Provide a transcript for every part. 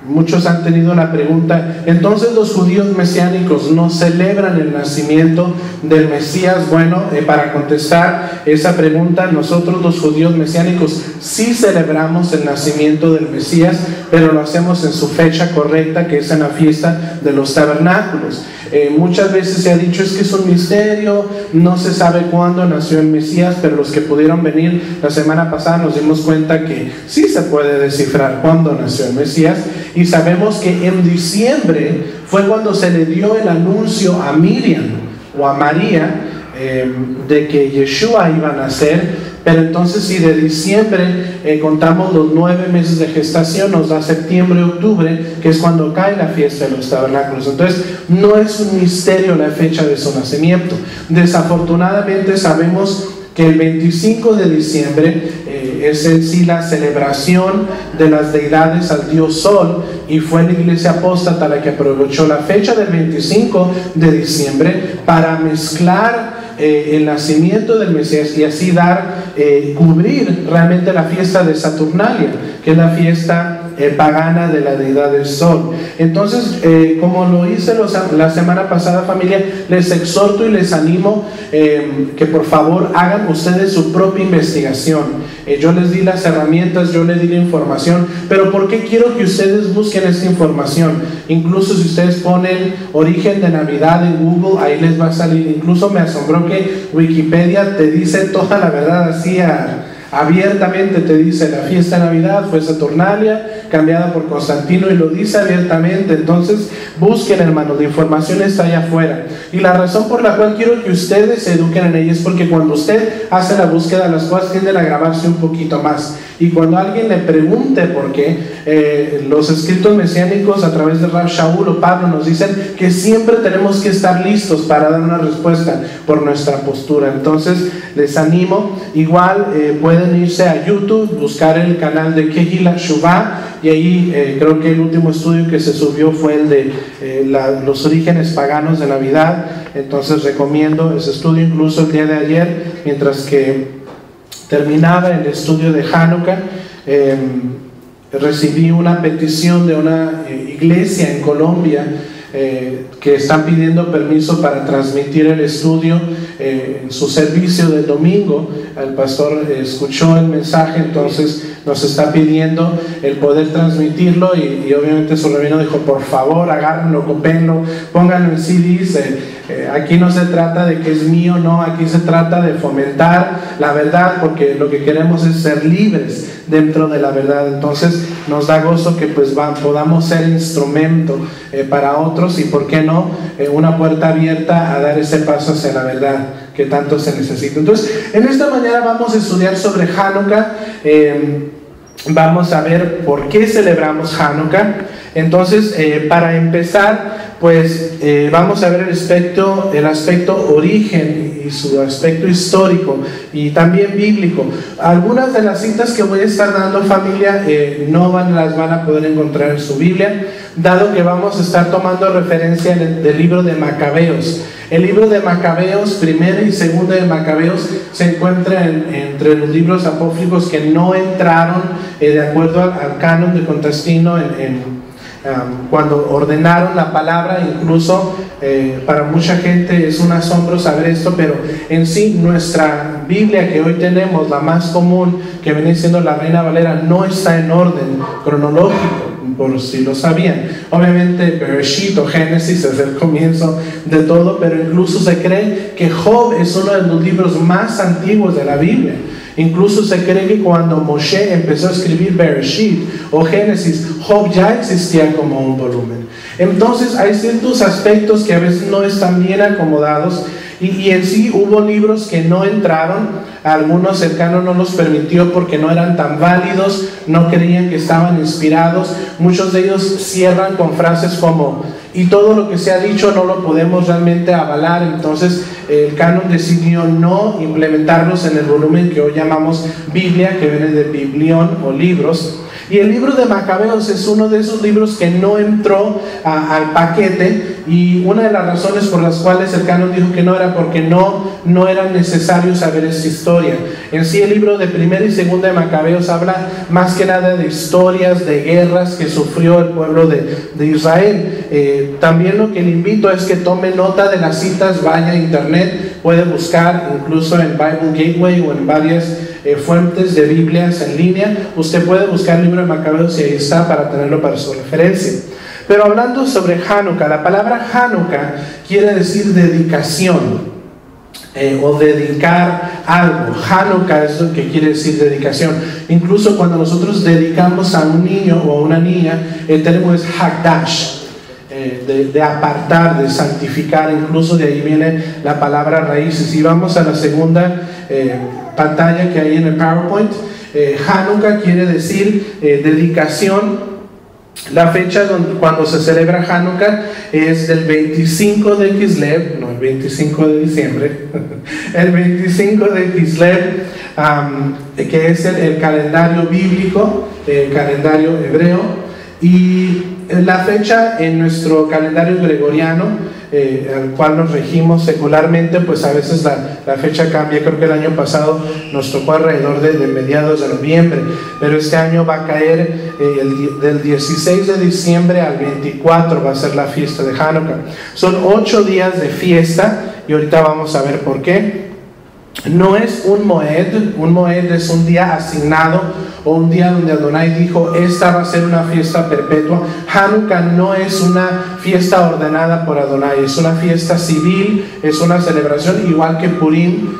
Muchos han tenido la pregunta, entonces los judíos mesiánicos no celebran el nacimiento del Mesías. Bueno, para contestar esa pregunta, nosotros los judíos mesiánicos sí celebramos el nacimiento del Mesías, pero lo hacemos en su fecha correcta, que es en la fiesta de los tabernáculos. Muchas veces se ha dicho es que es un misterio, no se sabe cuándo nació el Mesías, pero los que pudieron venir la semana pasada nos dimos cuenta que sí se puede descifrar cuándo nació el Mesías, y sabemos que en diciembre fue cuando se le dio el anuncio a Miriam o a María de que Yeshua iba a nacer. Pero entonces si de diciembre contamos los 9 meses de gestación, nos da septiembre, octubre, que es cuando cae la fiesta de los tabernáculos. Entonces no es un misterio la fecha de su nacimiento. Desafortunadamente sabemos que el 25 de diciembre es en sí la celebración de las deidades al dios Sol, y fue la iglesia apóstata la que aprovechó la fecha del 25 de diciembre para mezclar el nacimiento del Mesías y así cubrir realmente la fiesta de Saturnalia, que es la fiesta pagana de la deidad del Sol. Entonces, como lo hice la semana pasada, familia, les exhorto y les animo que por favor hagan ustedes su propia investigación. Yo les di las herramientas, yo les di la información, pero ¿por qué quiero que ustedes busquen esta información? Incluso si ustedes ponen origen de Navidad en Google, ahí les va a salir. Incluso me asombró que Wikipedia te dice toda la verdad así abiertamente, te dice la fiesta de Navidad fue Saturnalia cambiada por Constantino, y lo dice abiertamente. Entonces busquen, hermanos, la información está allá afuera, y la razón por la cual quiero que ustedes se eduquen en ella es porque cuando usted hace la búsqueda, las cosas tienden a grabarse un poquito más, y cuando alguien le pregunte por qué, los escritos mesiánicos a través de Rab Shaul o Pablo nos dicen que siempre tenemos que estar listos para dar una respuesta por nuestra postura. Entonces les animo, igual pueden irse a YouTube, buscar el canal de Kehila Shuvah, y ahí creo que el último estudio que se subió fue el de los orígenes paganos de Navidad. Entonces recomiendo ese estudio. Incluso el día de ayer, mientras que terminaba el estudio de Hanukkah, recibí una petición de una iglesia en Colombia que están pidiendo permiso para transmitir el estudio en su servicio del domingo. El pastor escuchó el mensaje, entonces nos está pidiendo el poder transmitirlo, y obviamente su rabino dijo, por favor, agárrenlo, cópenlo, pónganlo en CDs. Aquí no se trata de que es mío, no, aquí se trata de fomentar la verdad, porque lo que queremos es ser libres dentro de la verdad. Entonces nos da gozo que pues podamos ser instrumento para otros, y por qué no, una puerta abierta a dar ese paso hacia la verdad que tanto se necesita. Entonces en esta mañana vamos a estudiar sobre Hanukkah. Vamos a ver por qué celebramos Hanukkah. Entonces para empezar, pues vamos a ver el aspecto origen y su aspecto histórico y también bíblico. Algunas de las citas que voy a estar dando, familia, las van a poder encontrar en su Biblia, dado que vamos a estar tomando referencia del libro de Macabeos. El libro de Macabeos, primera y segunda de Macabeos, se encuentra entre los libros apócrifos que no entraron de acuerdo al canon de Constantino cuando ordenaron la palabra. Incluso para mucha gente es un asombro saber esto, pero en sí nuestra Biblia que hoy tenemos, la más común, que viene siendo la Reina Valera, no está en orden cronológico, por si lo sabían. Obviamente Bereshit o Génesis es el comienzo de todo, pero incluso se cree que Job es uno de los libros más antiguos de la Biblia. Incluso se cree que cuando Moshe empezó a escribir Bereshit o Génesis, Job ya existía como un volumen. Entonces hay ciertos aspectos que a veces no están bien acomodados, y en sí hubo libros que no entraron. Algunos el canon no los permitió porque no eran tan válidos, no creían que estaban inspirados. Muchos de ellos cierran con frases como y todo lo que se ha dicho no lo podemos realmente avalar. Entonces el canon decidió no implementarlos en el volumen que hoy llamamos Biblia, que viene de biblión o libros. Y el libro de Macabeos es uno de esos libros que no entró al paquete, y una de las razones por las cuales el canon dijo que no era porque no era necesario saber esta historia. En sí el libro de Primera y Segunda de Macabeos habla más que nada de historias, de guerras que sufrió el pueblo de Israel. También lo que le invito es que tome nota de las citas, vaya a internet, puede buscar incluso en Bible Gateway o en varias fuentes de Biblias en línea. Usted puede buscar el libro de Macabeos y ahí está para tenerlo para su referencia. Pero hablando sobre Hanukkah, la palabra Hanukkah quiere decir dedicación, o dedicar algo. Hanukkah es lo que quiere decir dedicación. Incluso cuando nosotros dedicamos a un niño o a una niña, el término es Hakdash, de apartar, de santificar. Incluso de ahí viene la palabra raíz. Si vamos a la segunda pantalla que hay en el PowerPoint, Hanukkah quiere decir dedicación. La fecha cuando se celebra Hanukkah es del 25 de Kislev, no el 25 de diciembre, el 25 de Kislev, que es el calendario bíblico, el calendario hebreo, y la fecha en nuestro calendario gregoriano, al cual nos regimos secularmente, pues a veces la fecha cambia. Creo que el año pasado nos tocó alrededor de mediados de noviembre, pero este año va a caer del 16 de diciembre al 24 va a ser la fiesta de Hanukkah. Son 8 días de fiesta, y ahorita vamos a ver por qué. No es un moed es un día asignado o un día donde Adonai dijo esta va a ser una fiesta perpetua. Hanukkah no es una fiesta ordenada por Adonai, es una fiesta civil, es una celebración igual que Purim.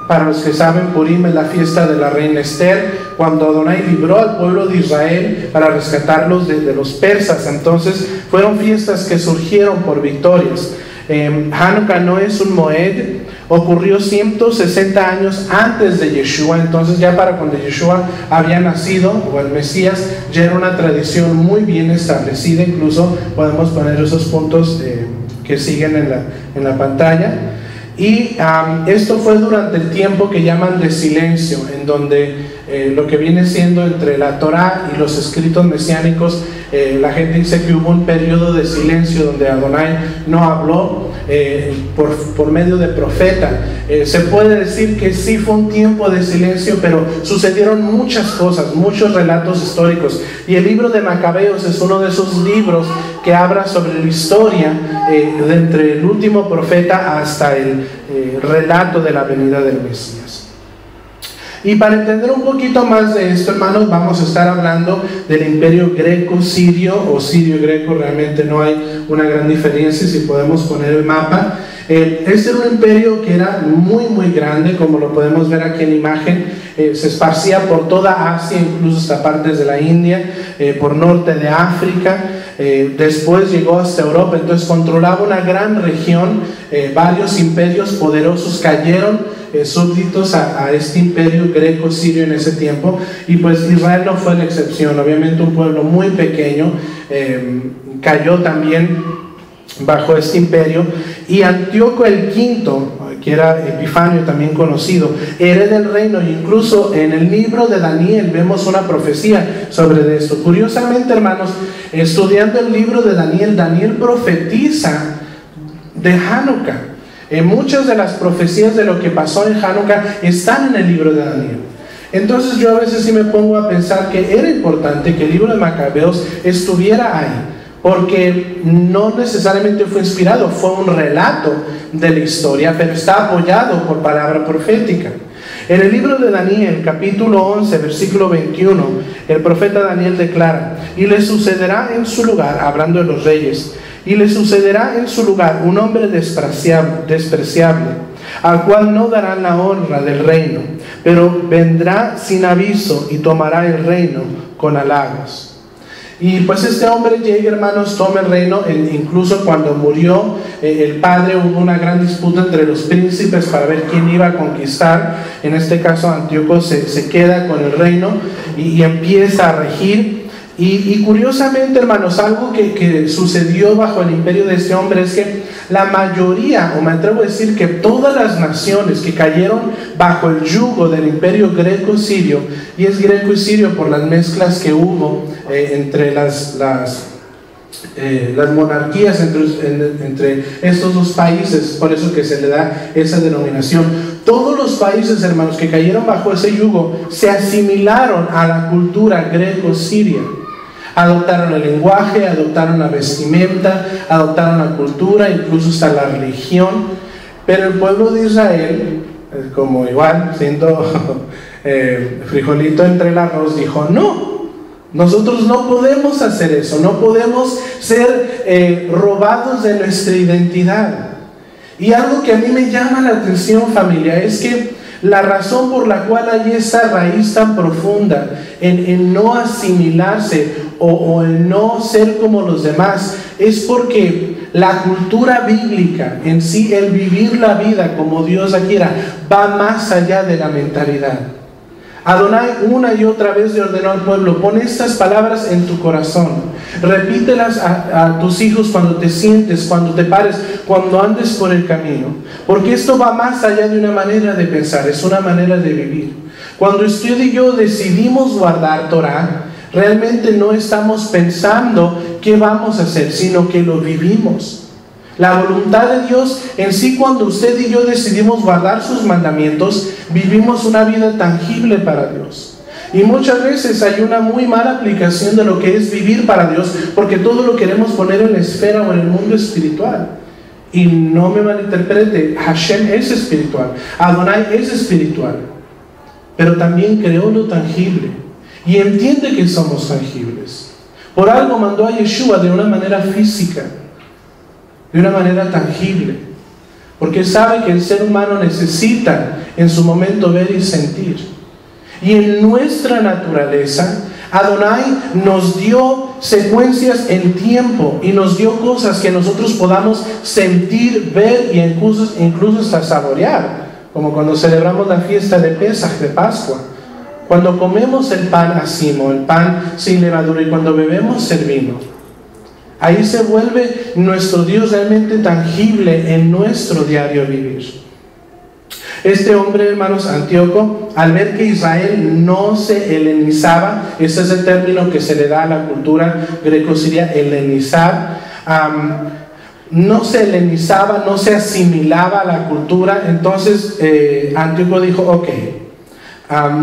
Para los que saben, Purim es la fiesta de la reina Esther, cuando Adonai libró al pueblo de Israel para rescatarlos de los persas. Entonces fueron fiestas que surgieron por victorias. Hanukkah no es un moed, ocurrió 160 años antes de Yeshua. Entonces ya para cuando Yeshua había nacido, o el Mesías, ya era una tradición muy bien establecida. Incluso podemos poner esos puntos que siguen en la pantalla. Y esto fue durante el tiempo que llaman de silencio, en donde lo que viene siendo entre la Torá y los escritos mesiánicos, la gente dice que hubo un periodo de silencio donde Adonai no habló por medio de profeta. Se puede decir que sí fue un tiempo de silencio, pero sucedieron muchas cosas, muchos relatos históricos, y el libro de Macabeos es uno de esos libros que habla sobre la historia de entre el último profeta hasta el relato de la venida del Mesías. Y para entender un poquito más de esto, hermanos, vamos a estar hablando del imperio greco-sirio o sirio-greco. Realmente no hay una gran diferencia si podemos poner el mapa. Este era un imperio que era muy muy grande, como lo podemos ver aquí en la imagen. Se esparcía por toda Asia, incluso hasta partes de la India, por norte de África. Después llegó hasta Europa. Entonces controlaba una gran región. Varios imperios poderosos cayeron súbditos a este imperio greco-sirio en ese tiempo, y pues Israel no fue la excepción. Obviamente un pueblo muy pequeño cayó también bajo este imperio, y Antíoco el quinto, que era Epifanio también conocido, hereda el reino. Incluso en el libro de Daniel vemos una profecía sobre esto. Curiosamente, hermanos, estudiando el libro de Daniel, Daniel profetiza de Hanukkah. Muchas de las profecías de lo que pasó en Hanukkah están en el libro de Daniel. Entonces yo a veces sí me pongo a pensar que era importante que el libro de Macabeos estuviera ahí, porque no necesariamente fue inspirado, fue un relato de la historia, pero está apoyado por palabra profética. En el libro de Daniel, capítulo 11, versículo 21, el profeta Daniel declara: y le sucederá en su lugar, hablando de los reyes, y le sucederá en su lugar un hombre despreciable, al cual no darán la honra del reino, pero vendrá sin aviso y tomará el reino con halagos. Y pues este hombre llega, hermanos, toma el reino. Incluso cuando murió el padre, hubo una gran disputa entre los príncipes para ver quién iba a conquistar. En este caso Antíoco se queda con el reino y empieza a regir. Y curiosamente, hermanos, algo que sucedió bajo el imperio de este hombre es que la mayoría, o me atrevo a decir que todas las naciones que cayeron bajo el yugo del imperio greco-sirio, y es greco y sirio por las mezclas que hubo entre las monarquías entre estos dos países, por eso que se le da esa denominación. Todos los países, hermanos, que cayeron bajo ese yugo se asimilaron a la cultura greco-siria. Adoptaron el lenguaje, adoptaron la vestimenta, adoptaron la cultura, incluso hasta la religión. Pero el pueblo de Israel, como igual siendo frijolito entre el arroz, dijo: no, nosotros no podemos hacer eso, no podemos ser robados de nuestra identidad. Y algo que a mí me llama la atención, familia, es que la razón por la cual hay esa raíz tan profunda en no asimilarse o en no ser como los demás, es porque la cultura bíblica en sí, el vivir la vida como Dios la quiera, va más allá de la mentalidad. Adonai una y otra vez le ordenó al pueblo: pon estas palabras en tu corazón, repítelas a tus hijos cuando te sientes, cuando te pares, cuando andes por el camino, porque esto va más allá de una manera de pensar, es una manera de vivir. Cuando usted y yo decidimos guardar Torah, realmente no estamos pensando qué vamos a hacer, sino que lo vivimos. La voluntad de Dios en sí, cuando usted y yo decidimos guardar sus mandamientos, vivimos una vida tangible para Dios. Y muchas veces hay una muy mala aplicación de lo que es vivir para Dios, porque todo lo queremos poner en la esfera o en el mundo espiritual. Y no me malinterprete, Hashem es espiritual, Adonai es espiritual, pero también creó lo tangible y entiende que somos tangibles. Por algo mandó a Yeshua de una manera física, de una manera tangible, porque sabe que el ser humano necesita en su momento ver y sentir. Y en nuestra naturaleza, Adonai nos dio secuencias en tiempo y nos dio cosas que nosotros podamos sentir, ver y incluso hasta saborear, como cuando celebramos la fiesta de Pesaj, de Pascua, cuando comemos el pan asimo, el pan sin levadura, y cuando bebemos el vino. Ahí se vuelve nuestro Dios realmente tangible en nuestro diario vivir. Este hombre, hermanos, Antíoco, al ver que Israel no se helenizaba, ese es el término que se le da a la cultura greco-siria, helenizar, no se helenizaba, no se asimilaba a la cultura. Entonces Antíoco dijo: ok,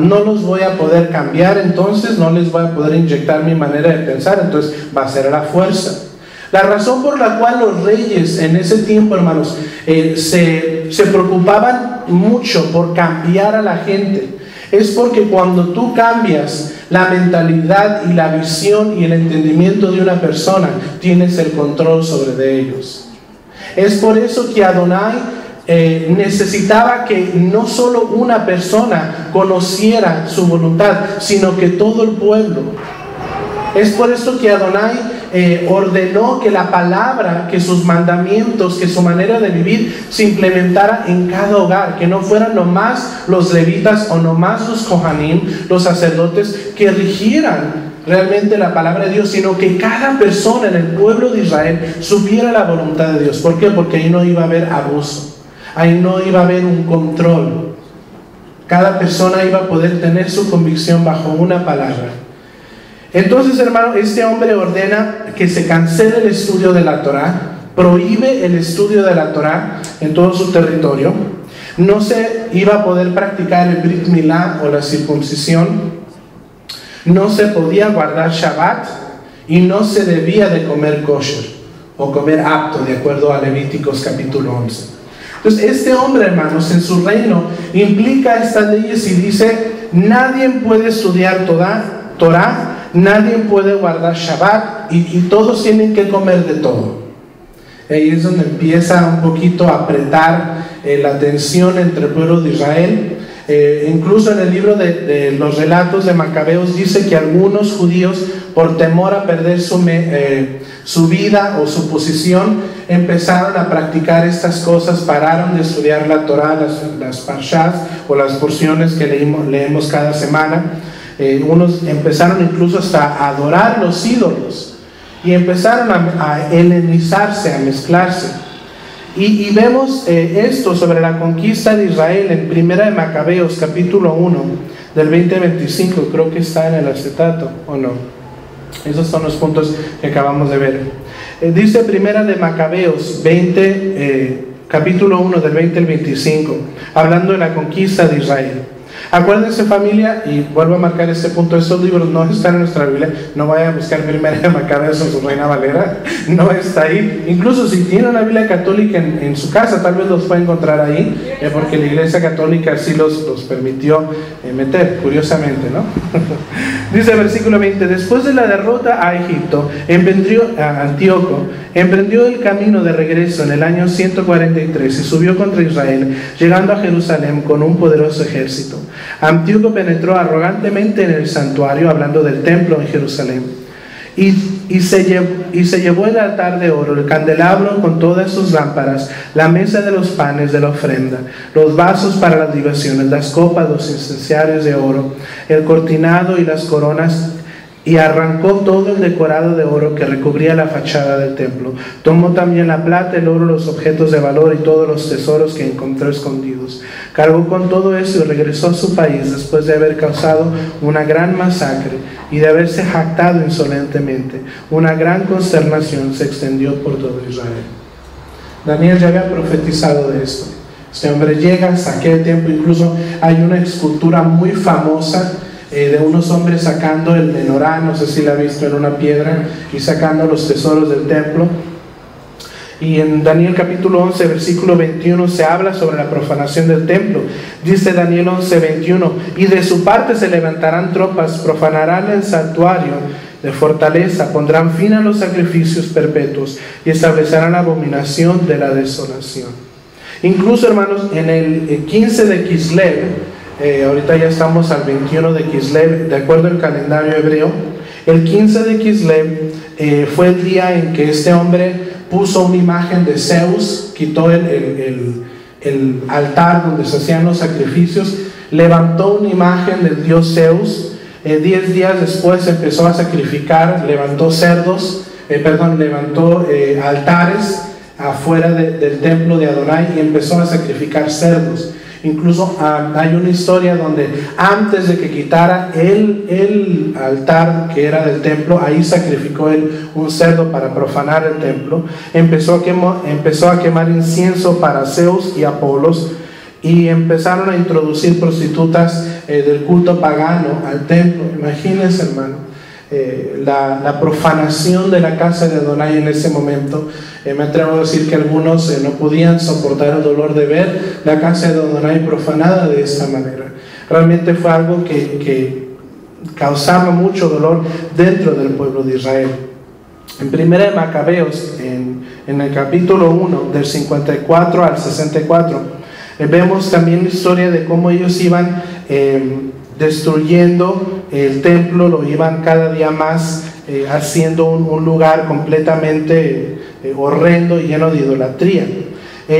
no los voy a poder cambiar, entonces no les voy a poder inyectar mi manera de pensar, entonces va a ser a la fuerza. La razón por la cual los reyes en ese tiempo, hermanos, se preocupaban mucho por cambiar a la gente, es porque cuando tú cambias la mentalidad y la visión y el entendimiento de una persona, tienes el control sobre de ellos. Es por eso que Adonai necesitaba que no solo una persona conociera su voluntad, sino que todo el pueblo. Es por eso que Adonai ordenó que la palabra, que sus mandamientos, que su manera de vivir se implementara en cada hogar, que no fueran nomás los levitas o nomás los kohanim, los sacerdotes, que rigieran realmente la palabra de Dios, sino que cada persona en el pueblo de Israel supiera la voluntad de Dios. ¿Por qué? Porque ahí no iba a haber abuso, ahí no iba a haber un control. Cada persona iba a poder tener su convicción bajo una palabra. Entonces, hermano, este hombre ordena que se cancele el estudio de la Torah, prohíbe el estudio de la Torah en todo su territorio. No se iba a poder practicar el Brit Milá o la circuncisión, no se podía guardar Shabbat y no se debía de comer kosher o comer apto, de acuerdo a Levíticos capítulo 11. Entonces, este hombre, hermanos, en su reino implica estas leyes y dice: nadie puede estudiar Torah, nadie puede guardar Shabbat y todos tienen que comer de todo. Ahí es donde empieza un poquito a apretar la tensión entre el pueblo de Israel. Incluso en el libro de los relatos de Macabeos dice que algunos judíos, por temor a perder su vida o su posición, empezaron a practicar estas cosas, pararon de estudiar la Torah, las parshas o las porciones que leemos cada semana. Unos empezaron incluso hasta a adorar los ídolos y empezaron a helenizarse, a mezclarse. Y vemos esto sobre la conquista de Israel en Primera de Macabeos, capítulo 1, del 20 al 25, creo que está en el acetato, ¿o no? Esos son los puntos que acabamos de ver. Dice Primera de Macabeos 20, capítulo 1, del 20 al 25, hablando de la conquista de Israel. Acuérdense, familia, y vuelvo a marcar este punto, estos libros no están en nuestra Biblia, no vayan a buscar Primera de Macabeos en su Reina Valera, no está ahí. Incluso si tiene una Biblia católica en su casa, tal vez los pueda encontrar ahí, porque la Iglesia Católica sí los permitió meter, curiosamente, ¿no? Dice el versículo 20, después de la derrota a Egipto, Antíoco emprendió el camino de regreso en el año 143 y subió contra Israel, llegando a Jerusalén con un poderoso ejército. Antíoco penetró arrogantemente en el santuario, hablando del templo en Jerusalén, y se llevó el altar de oro, el candelabro con todas sus lámparas, la mesa de los panes de la ofrenda, los vasos para las libaciones, las copas, los incensarios de oro, el cortinado y las coronas, y arrancó todo el decorado de oro que recubría la fachada del templo. Tomó también la plata, el oro, los objetos de valor y todos los tesoros que encontró escondidos. Cargó con todo eso y regresó a su país después de haber causado una gran masacre y de haberse jactado insolentemente. Una gran consternación se extendió por todo Israel. Daniel ya había profetizado de esto. Este hombre llega, saquea el templo, incluso hay una escultura muy famosa de unos hombres sacando el menorá, no sé si la ha visto, en una piedra, y sacando los tesoros del templo. Y en Daniel capítulo 11, versículo 21, se habla sobre la profanación del templo. Dice Daniel 11, 21, y de su parte se levantarán tropas, profanarán el santuario de fortaleza, pondrán fin a los sacrificios perpetuos y establecerán la abominación de la desolación. Incluso, hermanos, en el 15 de Kislev, ahorita ya estamos al 21 de Kislev, de acuerdo al calendario hebreo, el 15 de Kislev fue el día en que este hombre puso una imagen de Zeus, quitó el altar donde se hacían los sacrificios, levantó una imagen del dios Zeus. 10 días después empezó a sacrificar, levantó altares afuera del templo de Adonai y empezó a sacrificar cerdos. Incluso hay una historia donde antes de que quitara el altar que era del templo, ahí sacrificó él un cerdo para profanar el templo. Empezó a quemar incienso para Zeus y Apolos, y empezaron a introducir prostitutas del culto pagano al templo. Imagínense, hermano, la profanación de la casa de Adonai en ese momento. Me atrevo a decir que algunos no podían soportar el dolor de ver la casa de Adonai profanada de esta manera. Realmente fue algo que causaba mucho dolor dentro del pueblo de Israel. En Primera de Macabeos, en el capítulo 1, del 54 al 64, vemos también la historia de cómo ellos iban destruyendo el templo, lo iban cada día más haciendo un lugar completamente horrendo y lleno de idolatría.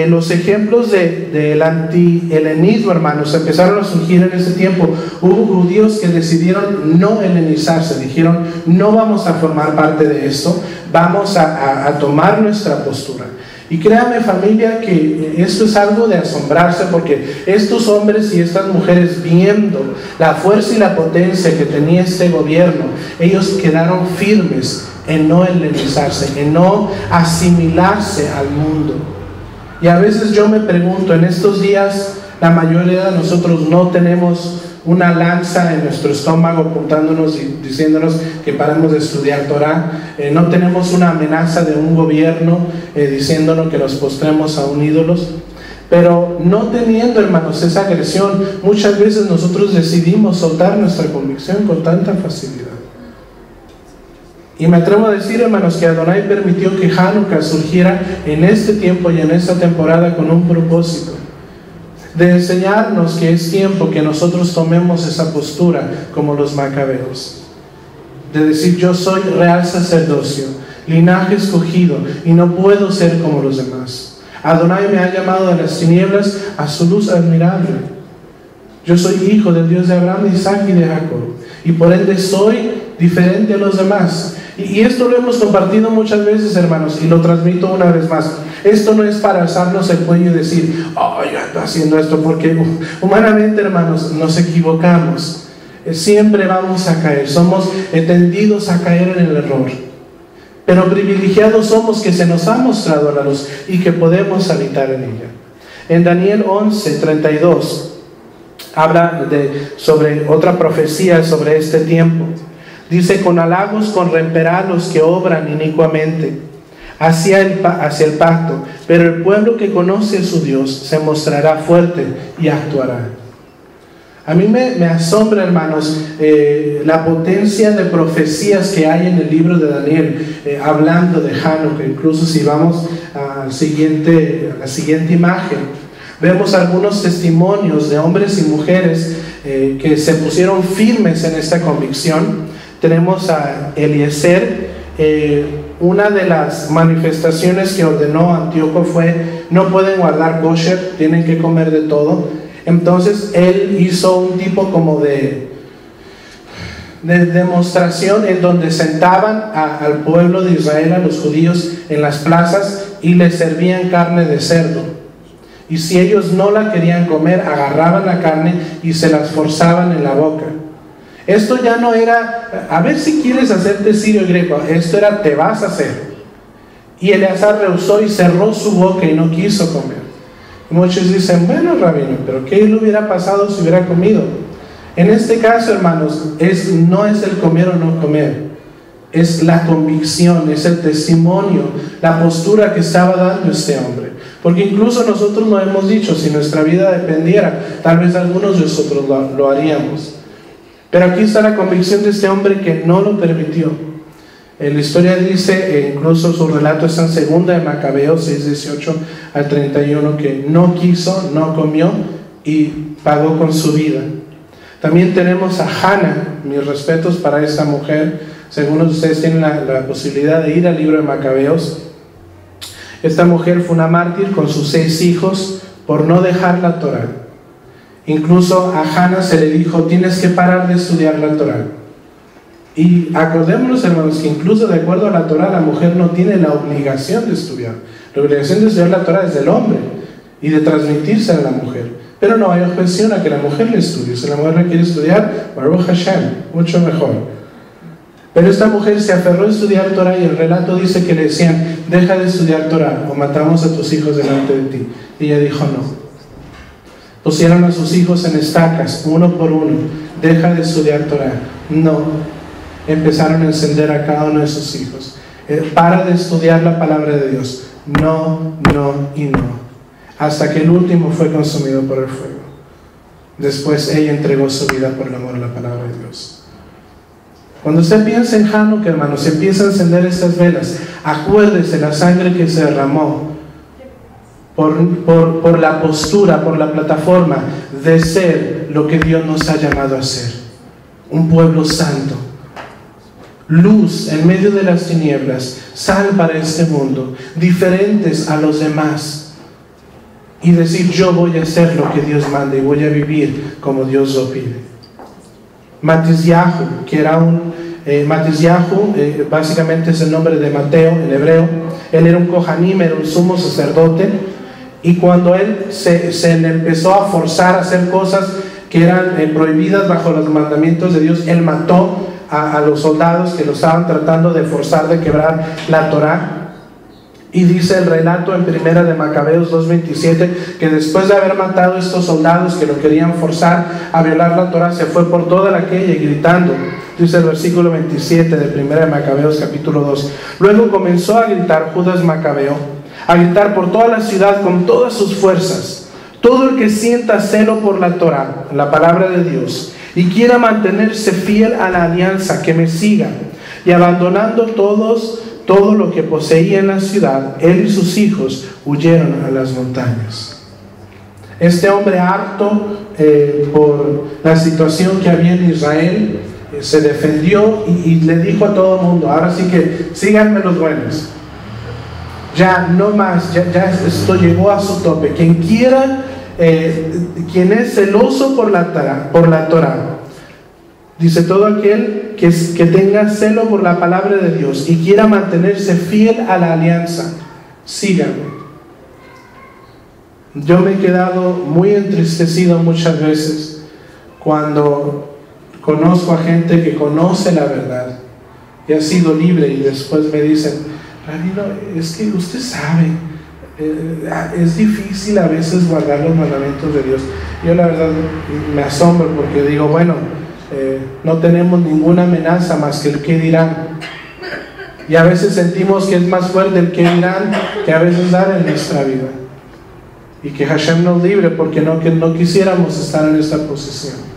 Los ejemplos del anti-helenismo, hermanos, empezaron a surgir en ese tiempo. Hubo judíos que decidieron no helenizarse, dijeron: no vamos a formar parte de esto, vamos a tomar nuestra postura. Y créame, familia, que esto es algo de asombrarse, porque estos hombres y estas mujeres, viendo la fuerza y la potencia que tenía este gobierno, ellos quedaron firmes en no helenizarse, en no asimilarse al mundo. Y a veces yo me pregunto, en estos días la mayoría de nosotros no tenemos una lanza en nuestro estómago apuntándonos y diciéndonos que paremos de estudiar Torah. No tenemos una amenaza de un gobierno diciéndonos que nos postremos a un ídolos. Pero no teniendo, hermanos, esa agresión, muchas veces nosotros decidimos soltar nuestra convicción con tanta facilidad. Y me atrevo a decir, hermanos, que Adonai permitió que Hanukkah surgiera en este tiempo y en esta temporada con un propósito: de enseñarnos que es tiempo que nosotros tomemos esa postura como los macabeos, de decir: yo soy real sacerdocio, linaje escogido, y no puedo ser como los demás. Adonai me ha llamado de las tinieblas a su luz admirable. Yo soy hijo del Dios de Abraham, de Isaac y de Jacob, y por ende soy diferente a los demás. Y esto lo hemos compartido muchas veces, hermanos, y lo transmito una vez más. Esto no es para alzarnos el cuello y decir, oh, yo ando haciendo esto, porque humanamente, hermanos, nos equivocamos. Siempre vamos a caer, somos tendidos a caer en el error. Pero privilegiados somos que se nos ha mostrado la luz y que podemos habitar en ella. En Daniel 11:32 habla sobre otra profecía sobre este tiempo. Dice: con halagos corromperá a los que obran inicuamente hacia el pacto, pero el pueblo que conoce a su Dios se mostrará fuerte y actuará. A mí me asombra, hermanos, la potencia de profecías que hay en el libro de Daniel, hablando de Hanukkah. Incluso si vamos a la siguiente imagen, vemos algunos testimonios de hombres y mujeres que se pusieron firmes en esta convicción. Tenemos a Eliezer. Una de las manifestaciones que ordenó Antíoco fue: no pueden guardar kosher, tienen que comer de todo. Entonces él hizo un tipo como de demostración en donde sentaban al pueblo de Israel, a los judíos, en las plazas y les servían carne de cerdo. Y si ellos no la querían comer, agarraban la carne y se las forzaban en la boca. Esto ya no era, a ver si quieres hacerte sirio y greco, esto era: te vas a hacer. Y Eleazar rehusó y cerró su boca y no quiso comer. Muchos dicen: bueno, rabino, pero ¿qué le hubiera pasado si hubiera comido? En este caso, hermanos, no es el comer o no comer, es la convicción, es el testimonio, la postura que estaba dando este hombre. Porque incluso nosotros lo hemos dicho: si nuestra vida dependiera, tal vez algunos de nosotros lo haríamos. Pero aquí está la convicción de este hombre que no lo permitió. La historia dice, incluso su relato está en 2 de Macabeos 6:18 al 31, que no quiso, no comió y pagó con su vida. También tenemos a Hannah. Mis respetos para esta mujer. Si algunos de ustedes tienen la posibilidad de ir al libro de Macabeos, esta mujer fue una mártir con sus 6 hijos por no dejar la Torá. Incluso a Hannah se le dijo: tienes que parar de estudiar la Torá. Y acordémonos, hermanos, que incluso de acuerdo a la Torá, la mujer no tiene la obligación de estudiar. La obligación de estudiar la Torá es del hombre y de transmitirse a la mujer. Pero no hay objeción a que la mujer le estudie. Si la mujer le quiere estudiar, Baruch Hashem, mucho mejor. Pero esta mujer se aferró a estudiar Torá, y el relato dice que le decían: deja de estudiar Torá o matamos a tus hijos delante de ti. Y ella dijo: no. Pusieron a sus hijos en estacas, uno por uno. Deja de estudiar Torá. No. Empezaron a encender a cada uno de sus hijos. Para de estudiar la palabra de Dios. No, no y no. Hasta que el último fue consumido por el fuego. Después ella entregó su vida por el amor a la palabra de Dios. Cuando usted piensa en Hanukkah, hermanos, se empieza a encender estas velas. Acuérdese la sangre que se derramó por la postura, por la plataforma de ser lo que Dios nos ha llamado a ser. Un pueblo santo. Luz en medio de las tinieblas, sal para este mundo, diferentes a los demás, y decir: yo voy a hacer lo que Dios manda y voy a vivir como Dios lo pide. Matisyahu, que era Matisyahu, básicamente es el nombre de Mateo en hebreo. Él era un kohanim, era un sumo sacerdote, y cuando él se le empezó a forzar a hacer cosas que eran prohibidas bajo los mandamientos de Dios, él mató a los soldados que lo estaban tratando de forzar, de quebrar la Torá. Y dice el relato en 1 de Macabeos 2:27 que después de haber matado a estos soldados que lo querían forzar a violar la Torá, se fue por toda la calle gritando. Dice el versículo 27 de 1 de Macabeos capítulo 2: luego comenzó a gritar Judas Macabeo, a gritar por toda la ciudad con todas sus fuerzas: todo el que sienta celo por la Torá, la palabra de Dios, y quiera mantenerse fiel a la alianza, que me siga. Y abandonando todo lo que poseía en la ciudad, él y sus hijos huyeron a las montañas. Este hombre, harto por la situación que había en Israel, se defendió y le dijo a todo el mundo: ahora sí que síganme los buenos. Ya no más, ya esto llegó a su tope. Quien quiera quien es celoso por la Torah. Dice, todo aquel que tenga celo por la palabra de Dios y quiera mantenerse fiel a la alianza, síganme. Yo me he quedado muy entristecido muchas veces cuando conozco a gente que conoce la verdad y ha sido libre, y después me dicen, Rabino, es que usted sabe, es difícil a veces guardar los mandamientos de Dios. Yo la verdad me asombro, porque digo, bueno, no tenemos ninguna amenaza más que el que dirán, y a veces sentimos que es más fuerte el que dirán que a veces dar en nuestra vida, y que Hashem nos libre, porque no quisiéramos estar en esta posición.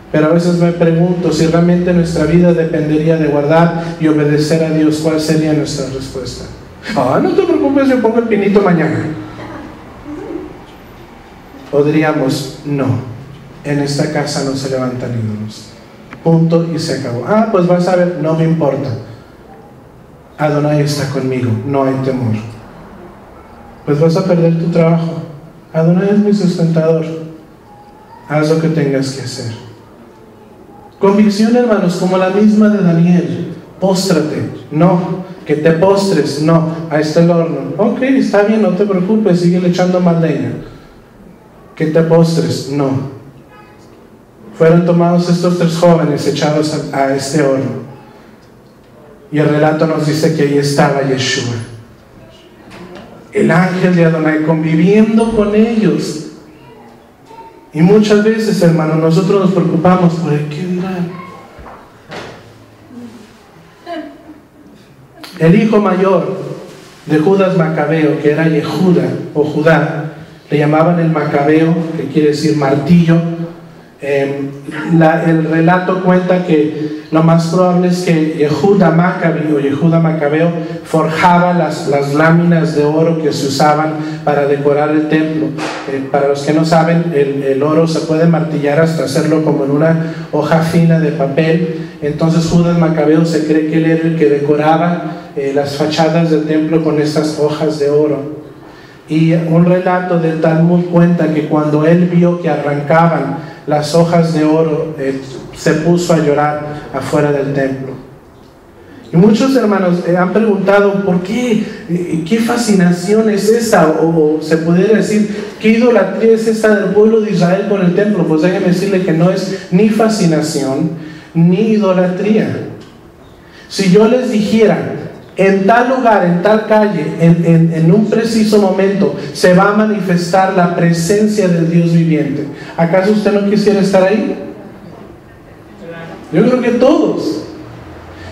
Pero a veces me pregunto, si realmente nuestra vida dependería de guardar y obedecer a Dios, ¿cuál sería nuestra respuesta? No te preocupes, yo pongo el pinito mañana. O diríamos, no, en esta casa no se levantan ídolos, punto y se acabó. Pues vas a ver, no me importa, Adonai está conmigo, no hay temor. Pues vas a perder tu trabajo, Adonai es mi sustentador, haz lo que tengas que hacer. Convicción, hermanos, como la misma de Daniel. Póstrate, no. Que te postres, no. Ahí está el horno. Ok, está bien, no te preocupes, sigue echando más leña. Que te postres, no. Fueron tomados estos 3 jóvenes echados a este horno, y el relato nos dice que ahí estaba Yeshua, el ángel de Adonai, conviviendo con ellos. Y muchas veces, hermanos, nosotros nos preocupamos por el qué dirán. El hijo mayor de Judas Macabeo, que era Yehuda o Judá, le llamaban el Macabeo, que quiere decir martillo. El relato cuenta que lo más probable es que Yehuda Maccabi o Yehuda Macabeo forjaba las láminas de oro que se usaban para decorar el templo. Para los que no saben, el oro se puede martillar hasta hacerlo como en una hoja fina de papel. Entonces Judas Macabeo se cree que él era el que decoraba las fachadas del templo con estas hojas de oro. Y un relato del Talmud cuenta que cuando él vio que arrancaban las hojas de oro, se puso a llorar afuera del templo. Y muchos hermanos han preguntado, ¿por qué? ¿Qué fascinación es esta? O se pudiera decir, ¿qué idolatría es esta del pueblo de Israel con el templo? Pues déjenme decirle que no es ni fascinación ni idolatría. Si yo les dijera, en tal lugar, en tal calle, en un preciso momento, se va a manifestar la presencia del Dios viviente, ¿acaso usted no quisiera estar ahí? Yo creo que todos.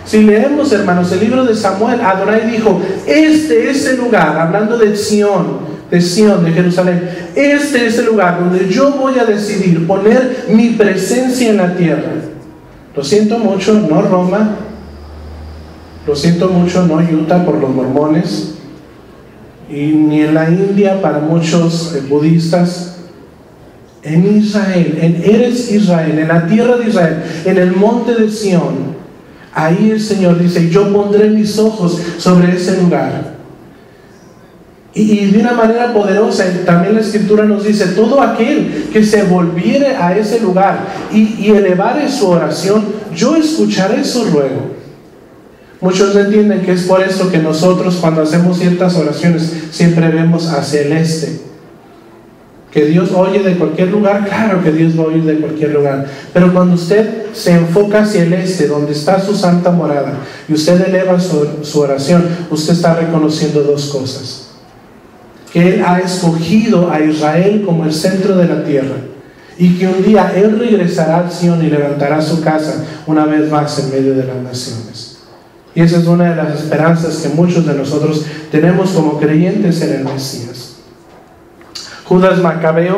Si leemos, hermanos, el libro de Samuel, Adonai dijo, este es el lugar, hablando de Sión, de Jerusalén, este es el lugar donde yo voy a decidir poner mi presencia en la tierra. Lo siento mucho, no Roma. Lo siento mucho, no Utah por los mormones, y ni en la India para muchos budistas. En Israel, en Eretz Israel, en la tierra de Israel, en el monte de Sión, ahí el Señor dice, yo pondré mis ojos sobre ese lugar. Y de una manera poderosa, también la Escritura nos dice, todo aquel que se volviere a ese lugar y elevare su oración, yo escucharé su ruego. Muchos entienden que es por eso que nosotros, cuando hacemos ciertas oraciones, siempre vemos hacia el este. Que Dios oye de cualquier lugar, claro que Dios va a oír de cualquier lugar. Pero cuando usted se enfoca hacia el este, donde está su santa morada, y usted eleva su oración, usted está reconociendo 2 cosas. Que Él ha escogido a Israel como el centro de la tierra, y que un día Él regresará al Sion y levantará su casa una vez más en medio de las naciones. Y esa es una de las esperanzas que muchos de nosotros tenemos como creyentes en el Mesías. Judas Macabeo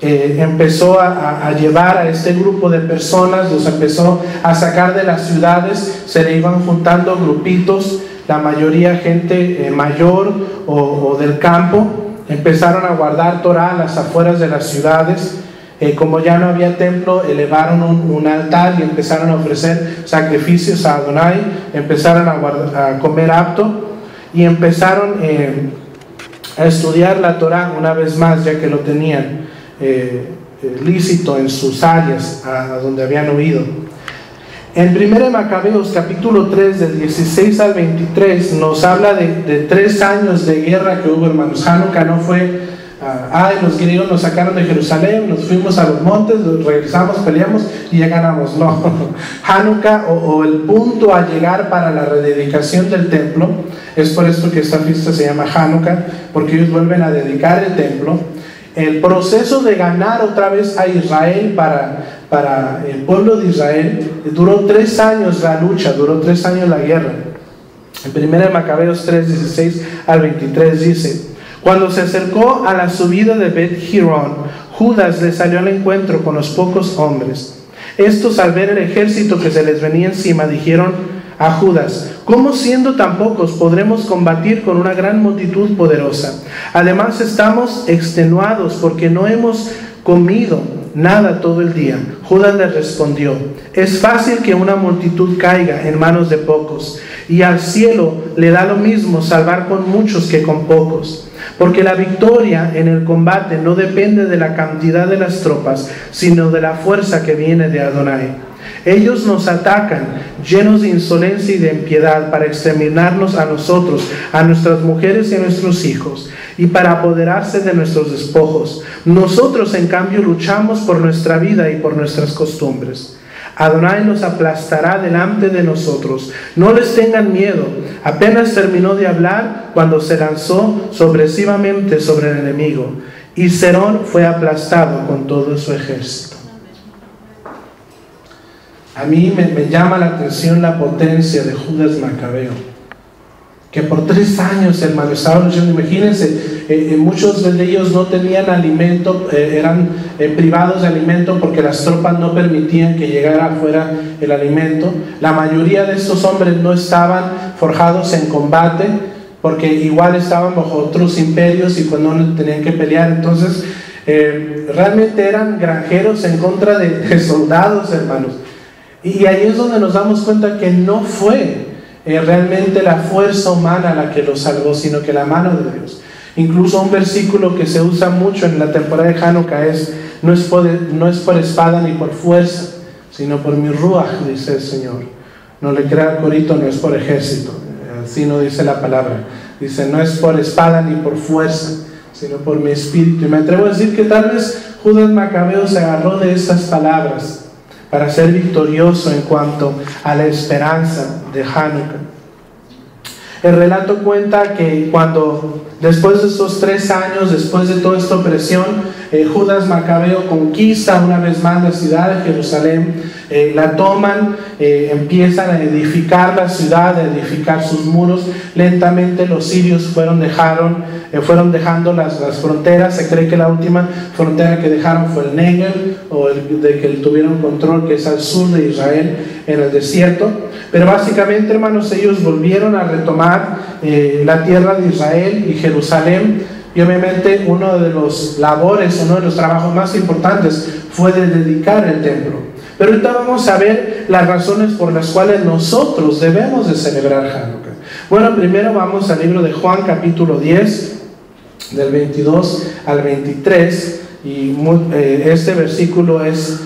empezó a llevar a este grupo de personas, los empezó a sacar de las ciudades, se le iban juntando grupitos, la mayoría gente mayor o del campo. Empezaron a guardar Torah a las afueras de las ciudades. Como ya no había templo, elevaron un altar y empezaron a ofrecer sacrificios a Adonai, empezaron a comer apto y empezaron a estudiar la Torah una vez más, ya que lo tenían. lícito en sus áreas a donde habían huido. En 1 Macabeos capítulo 3 del 16 al 23 nos habla de 3 años de guerra que hubo, hermanos. Hanukkah no fue, los griegos nos sacaron de Jerusalén, nos fuimos a los montes, regresamos, peleamos y ya ganamos. No, Hanukkah o el punto a llegar para la rededicación del templo, es por esto que esta fiesta se llama Hanukkah, porque ellos vuelven a dedicar el templo. El proceso de ganar otra vez a Israel para el pueblo de Israel duró 3 años la lucha, duró 3 años la guerra. En 1 Macabeos 3, 16 al 23 dice: cuando se acercó a la subida de Bet-Jirón, Judas le salió al encuentro con los pocos hombres. Estos, al ver el ejército que se les venía encima, dijeron a Judas: ¿cómo siendo tan pocos podremos combatir con una gran multitud poderosa? Además estamos extenuados porque no hemos comido nada todo el día. Judas le respondió: es fácil que una multitud caiga en manos de pocos, y al cielo le da lo mismo salvar con muchos que con pocos. Porque la victoria en el combate no depende de la cantidad de las tropas, sino de la fuerza que viene de Adonai. Ellos nos atacan llenos de insolencia y de impiedad para exterminarnos a nosotros, a nuestras mujeres y a nuestros hijos, y para apoderarse de nuestros despojos. Nosotros, en cambio, luchamos por nuestra vida y por nuestras costumbres. Adonai los aplastará delante de nosotros. No les tengan miedo. Apenas terminó de hablar cuando se lanzó sorpresivamente sobre el enemigo, y Serón fue aplastado con todo su ejército. A mí me llama la atención la potencia de Judas Macabeo, que por 3 años, hermano, estaba luchando. Imagínense, muchos de ellos no tenían alimento, eran privados de alimento porque las tropas no permitían que llegara afuera el alimento. La mayoría de estos hombres no estaban forjados en combate, porque igual estaban bajo otros imperios y pues no tenían que pelear. Entonces, realmente eran granjeros en contra de soldados, hermanos. Y ahí es donde nos damos cuenta que no fue realmente la fuerza humana la que los salvó, sino que la mano de Dios. Incluso un versículo que se usa mucho en la temporada de Hanukkah es: no es por espada ni por fuerza, sino por mi ruach, dice el Señor. No le crea al corito, no es por ejército, así no dice la palabra. Dice: no es por espada ni por fuerza, sino por mi espíritu. Y me atrevo a decir que tal vez Judas Macabeo se agarró de esas palabras para ser victorioso en cuanto a la esperanza de Hanukkah. El relato cuenta que cuando, después de esos 3 años, después de toda esta opresión, Judas Macabeo conquista una vez más la ciudad de Jerusalén, la toman, empiezan a edificar la ciudad, a edificar sus muros. Lentamente los sirios fueron dejando las fronteras. Se cree que la última frontera que dejaron fue el Negev, o el de que tuvieron control, que es al sur de Israel, en el desierto. Pero básicamente, hermanos, ellos volvieron a retomar la tierra de Israel y Jerusalén. Y obviamente uno de los trabajos más importantes fue de dedicar el templo. Pero ahorita vamos a ver las razones por las cuales nosotros debemos de celebrar Hanukkah. Bueno, primero vamos al libro de Juan capítulo 10, del 22 al 23. Y este versículo es,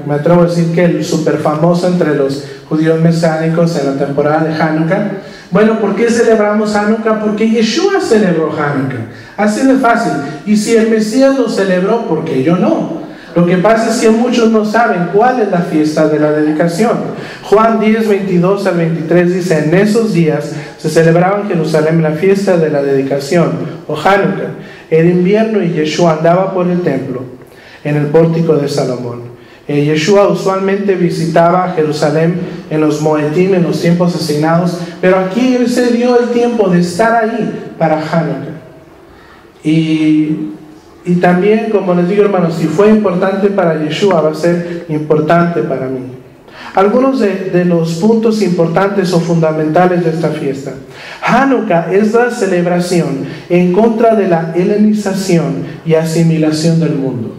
me atrevo a decir que el súper famoso entre los judíos mesiánicos en la temporada de Hanukkah. Bueno, ¿por qué celebramos Hanukkah? Porque Yeshua celebró Hanukkah. Así de fácil. Y si el Mesías lo celebró, ¿por qué yo no? Lo que pasa es que muchos no saben cuál es la fiesta de la dedicación. Juan 10, 22 al 23 dice: en esos días se celebraba en Jerusalén la fiesta de la dedicación, o Hanukkah. Era invierno y Yeshua andaba por el templo, en el pórtico de Salomón. Yeshua usualmente visitaba Jerusalén en los Moedim, en los tiempos asignados, pero aquí él se dio el tiempo de estar ahí para Hanukkah. Y también, como les digo, hermanos, si fue importante para Yeshua, va a ser importante para mí. Algunos de los puntos importantes o fundamentales de esta fiesta. Hanukkah es la celebración en contra de la helenización y asimilación del mundo.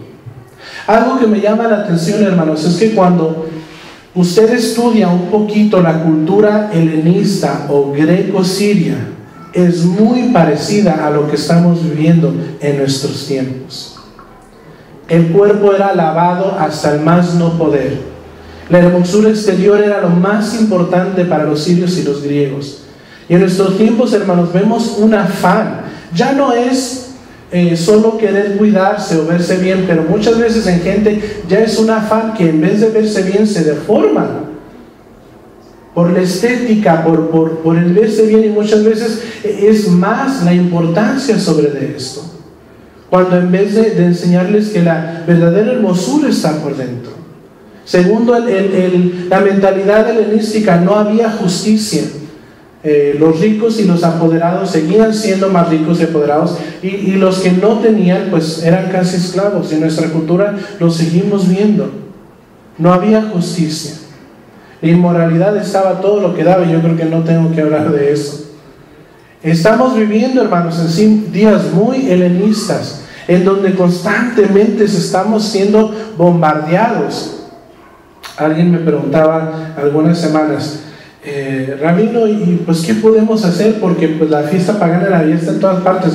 Algo que me llama la atención, hermanos, es que cuando usted estudia un poquito la cultura helenista o greco-siria, es muy parecida a lo que estamos viviendo en nuestros tiempos. El cuerpo era lavado hasta el más no poder. La hermosura exterior era lo más importante para los sirios y los griegos. Y en nuestros tiempos, hermanos, vemos un afán. Ya no es solo querer cuidarse o verse bien, pero muchas veces en gente ya es un afán que en vez de verse bien se deforma por la estética, por el verse bien, y muchas veces es más la importancia sobre de esto, cuando en vez de enseñarles que la verdadera hermosura está por dentro. Segundo, la mentalidad helenística, no había justicia. Los ricos y los apoderados seguían siendo más ricos y apoderados, y los que no tenían pues eran casi esclavos. En nuestra cultura lo seguimos viendo. No había justicia, la inmoralidad estaba todo lo que daba, y yo creo que no tengo que hablar de eso. Estamos viviendo, hermanos, en sí días muy helenistas, en donde constantemente estamos siendo bombardeados. Alguien me preguntaba algunas semanas, Rabino, ¿y pues qué podemos hacer? Porque pues la fiesta pagana la vida está en todas partes.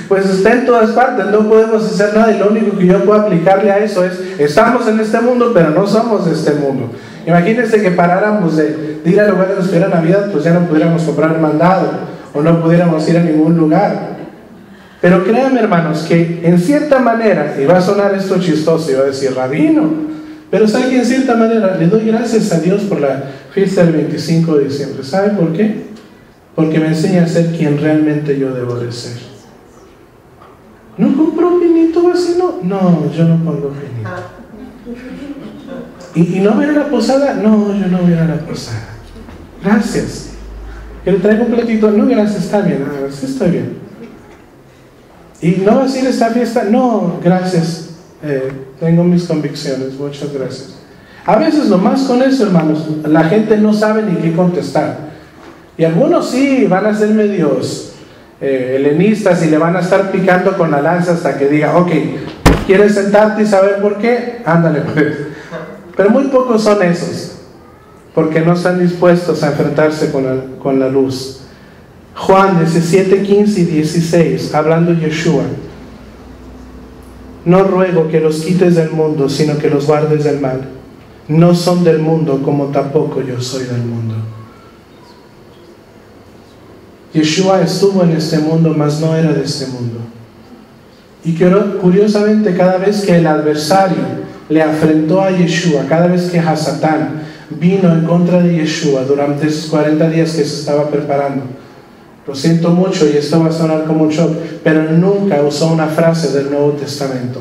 Pues está en todas partes, no podemos hacer nada, y lo único que yo puedo aplicarle a eso es: estamos en este mundo, pero no somos de este mundo. Imagínense que paráramos de ir al lugar de los que era Navidad, pues ya no pudiéramos comprar mandado, o no pudiéramos ir a ningún lugar. Pero créanme, hermanos, que en cierta manera, y va a sonar esto chistoso, y va a decir, Rabino, pero sabe que en cierta manera le doy gracias a Dios por la fiesta del 25 de diciembre. ¿Sabe por qué? Porque me enseña a ser quien realmente yo debo de ser. ¿No compró un vinito vacío? No, yo no pongo vinito. ¿Y no voy a la posada? No, yo no voy a la posada. Gracias. ¿Que le traigo un platito? No, gracias, está bien. Ah, sí, estoy bien. ¿Y no vas a ir a esta fiesta? No, gracias. Tengo mis convicciones, muchas gracias. A veces nomás con eso, hermanos, la gente no sabe ni qué contestar. Y algunos sí van a ser medios helenistas y le van a estar picando con la lanza hasta que diga, ok, ¿quieres sentarte y saber por qué? Ándale pues. Pero muy pocos son esos, porque no están dispuestos a enfrentarse con la luz. Juan 17, 15 y 16, hablando Yeshua: no ruego que los quites del mundo, sino que los guardes del mal. No son del mundo, como tampoco yo soy del mundo. Yeshua estuvo en este mundo, mas no era de este mundo. Y curiosamente, cada vez que el adversario le afrentó a Yeshua, cada vez que Hasatán vino en contra de Yeshua durante esos 40 días que se estaba preparando, lo siento mucho y esto va a sonar como un shock, pero nunca usó una frase del Nuevo Testamento.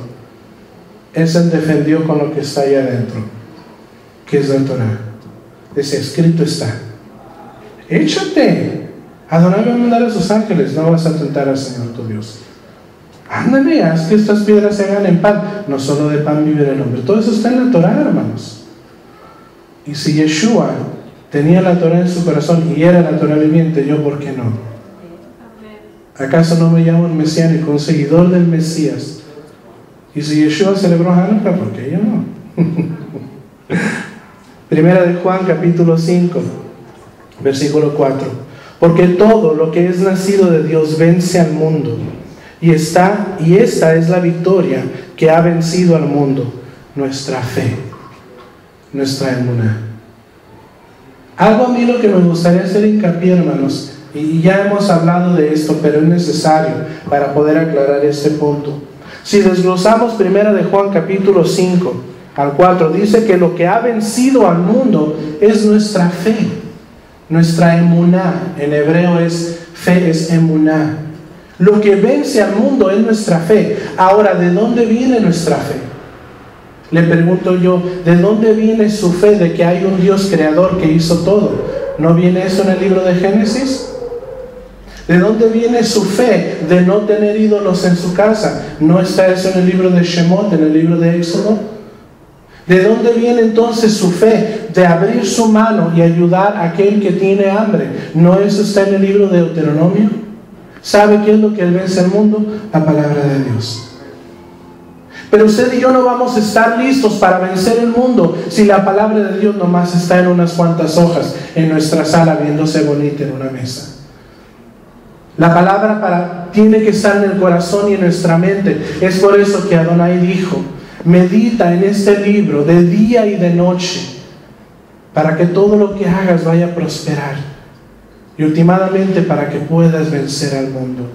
Él se defendió con lo que está ahí adentro, que es la Torah. Dice, escrito está: échate. Adonai va a mandar a sus ángeles, no vas a tentar al Señor tu Dios. Ándale, haz que estas piedras se hagan en pan. No solo de pan vive el hombre. Todo eso está en la Torah, hermanos. Y si Yeshua tenía la Torah en su corazón y era la Torah viviente, yo, ¿por qué no? ¿Acaso no me llamo un mesiánico, un seguidor del Mesías? Y si Yeshua celebró Hanukkah, ¿por qué yo no? Primera de Juan, capítulo 5, versículo 4. Porque todo lo que es nacido de Dios vence al mundo. Y esta es la victoria que ha vencido al mundo: nuestra fe, nuestra emuná. Algo a mí lo que me gustaría hacer hincapié, hermanos, y ya hemos hablado de esto, pero es necesario para poder aclarar este punto. Si desglosamos primera de Juan capítulo 5 al 4, dice que lo que ha vencido al mundo es nuestra fe, nuestra emuná. En hebreo es fe, es emuná. Lo que vence al mundo es nuestra fe. Ahora, ¿de dónde viene nuestra fe? Le pregunto yo, ¿de dónde viene su fe de que hay un Dios creador que hizo todo? ¿No viene eso en el libro de Génesis? ¿De dónde viene su fe de no tener ídolos en su casa? ¿No está eso en el libro de Shemot, en el libro de Éxodo? ¿De dónde viene entonces su fe de abrir su mano y ayudar a aquel que tiene hambre? ¿No eso está en el libro de Deuteronomio? ¿Sabe qué es lo que vence al mundo? La palabra de Dios. Pero usted y yo no vamos a estar listos para vencer el mundo si la palabra de Dios nomás está en unas cuantas hojas en nuestra sala viéndose bonita en una mesa. La palabra tiene que estar en el corazón y en nuestra mente. Es por eso que Adonai dijo: medita en este libro de día y de noche, para que todo lo que hagas vaya a prosperar, y últimamente para que puedas vencer al mundo.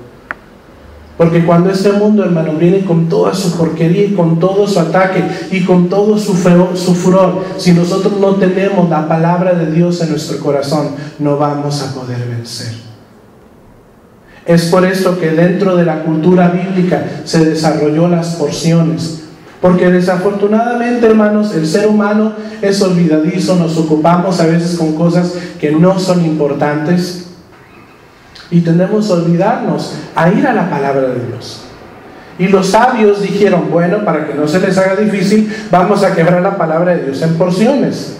Porque cuando este mundo, hermano, viene con toda su porquería y con todo su ataque y con todo su furor, si nosotros no tenemos la palabra de Dios en nuestro corazón, no vamos a poder vencer. Es por esto que dentro de la cultura bíblica se desarrolló las porciones. Porque desafortunadamente, hermanos, el ser humano es olvidadizo, nos ocupamos a veces con cosas que no son importantes y tendemos a olvidarnos a ir a la palabra de Dios. Y los sabios dijeron: bueno, para que no se les haga difícil, vamos a quebrar la palabra de Dios en porciones.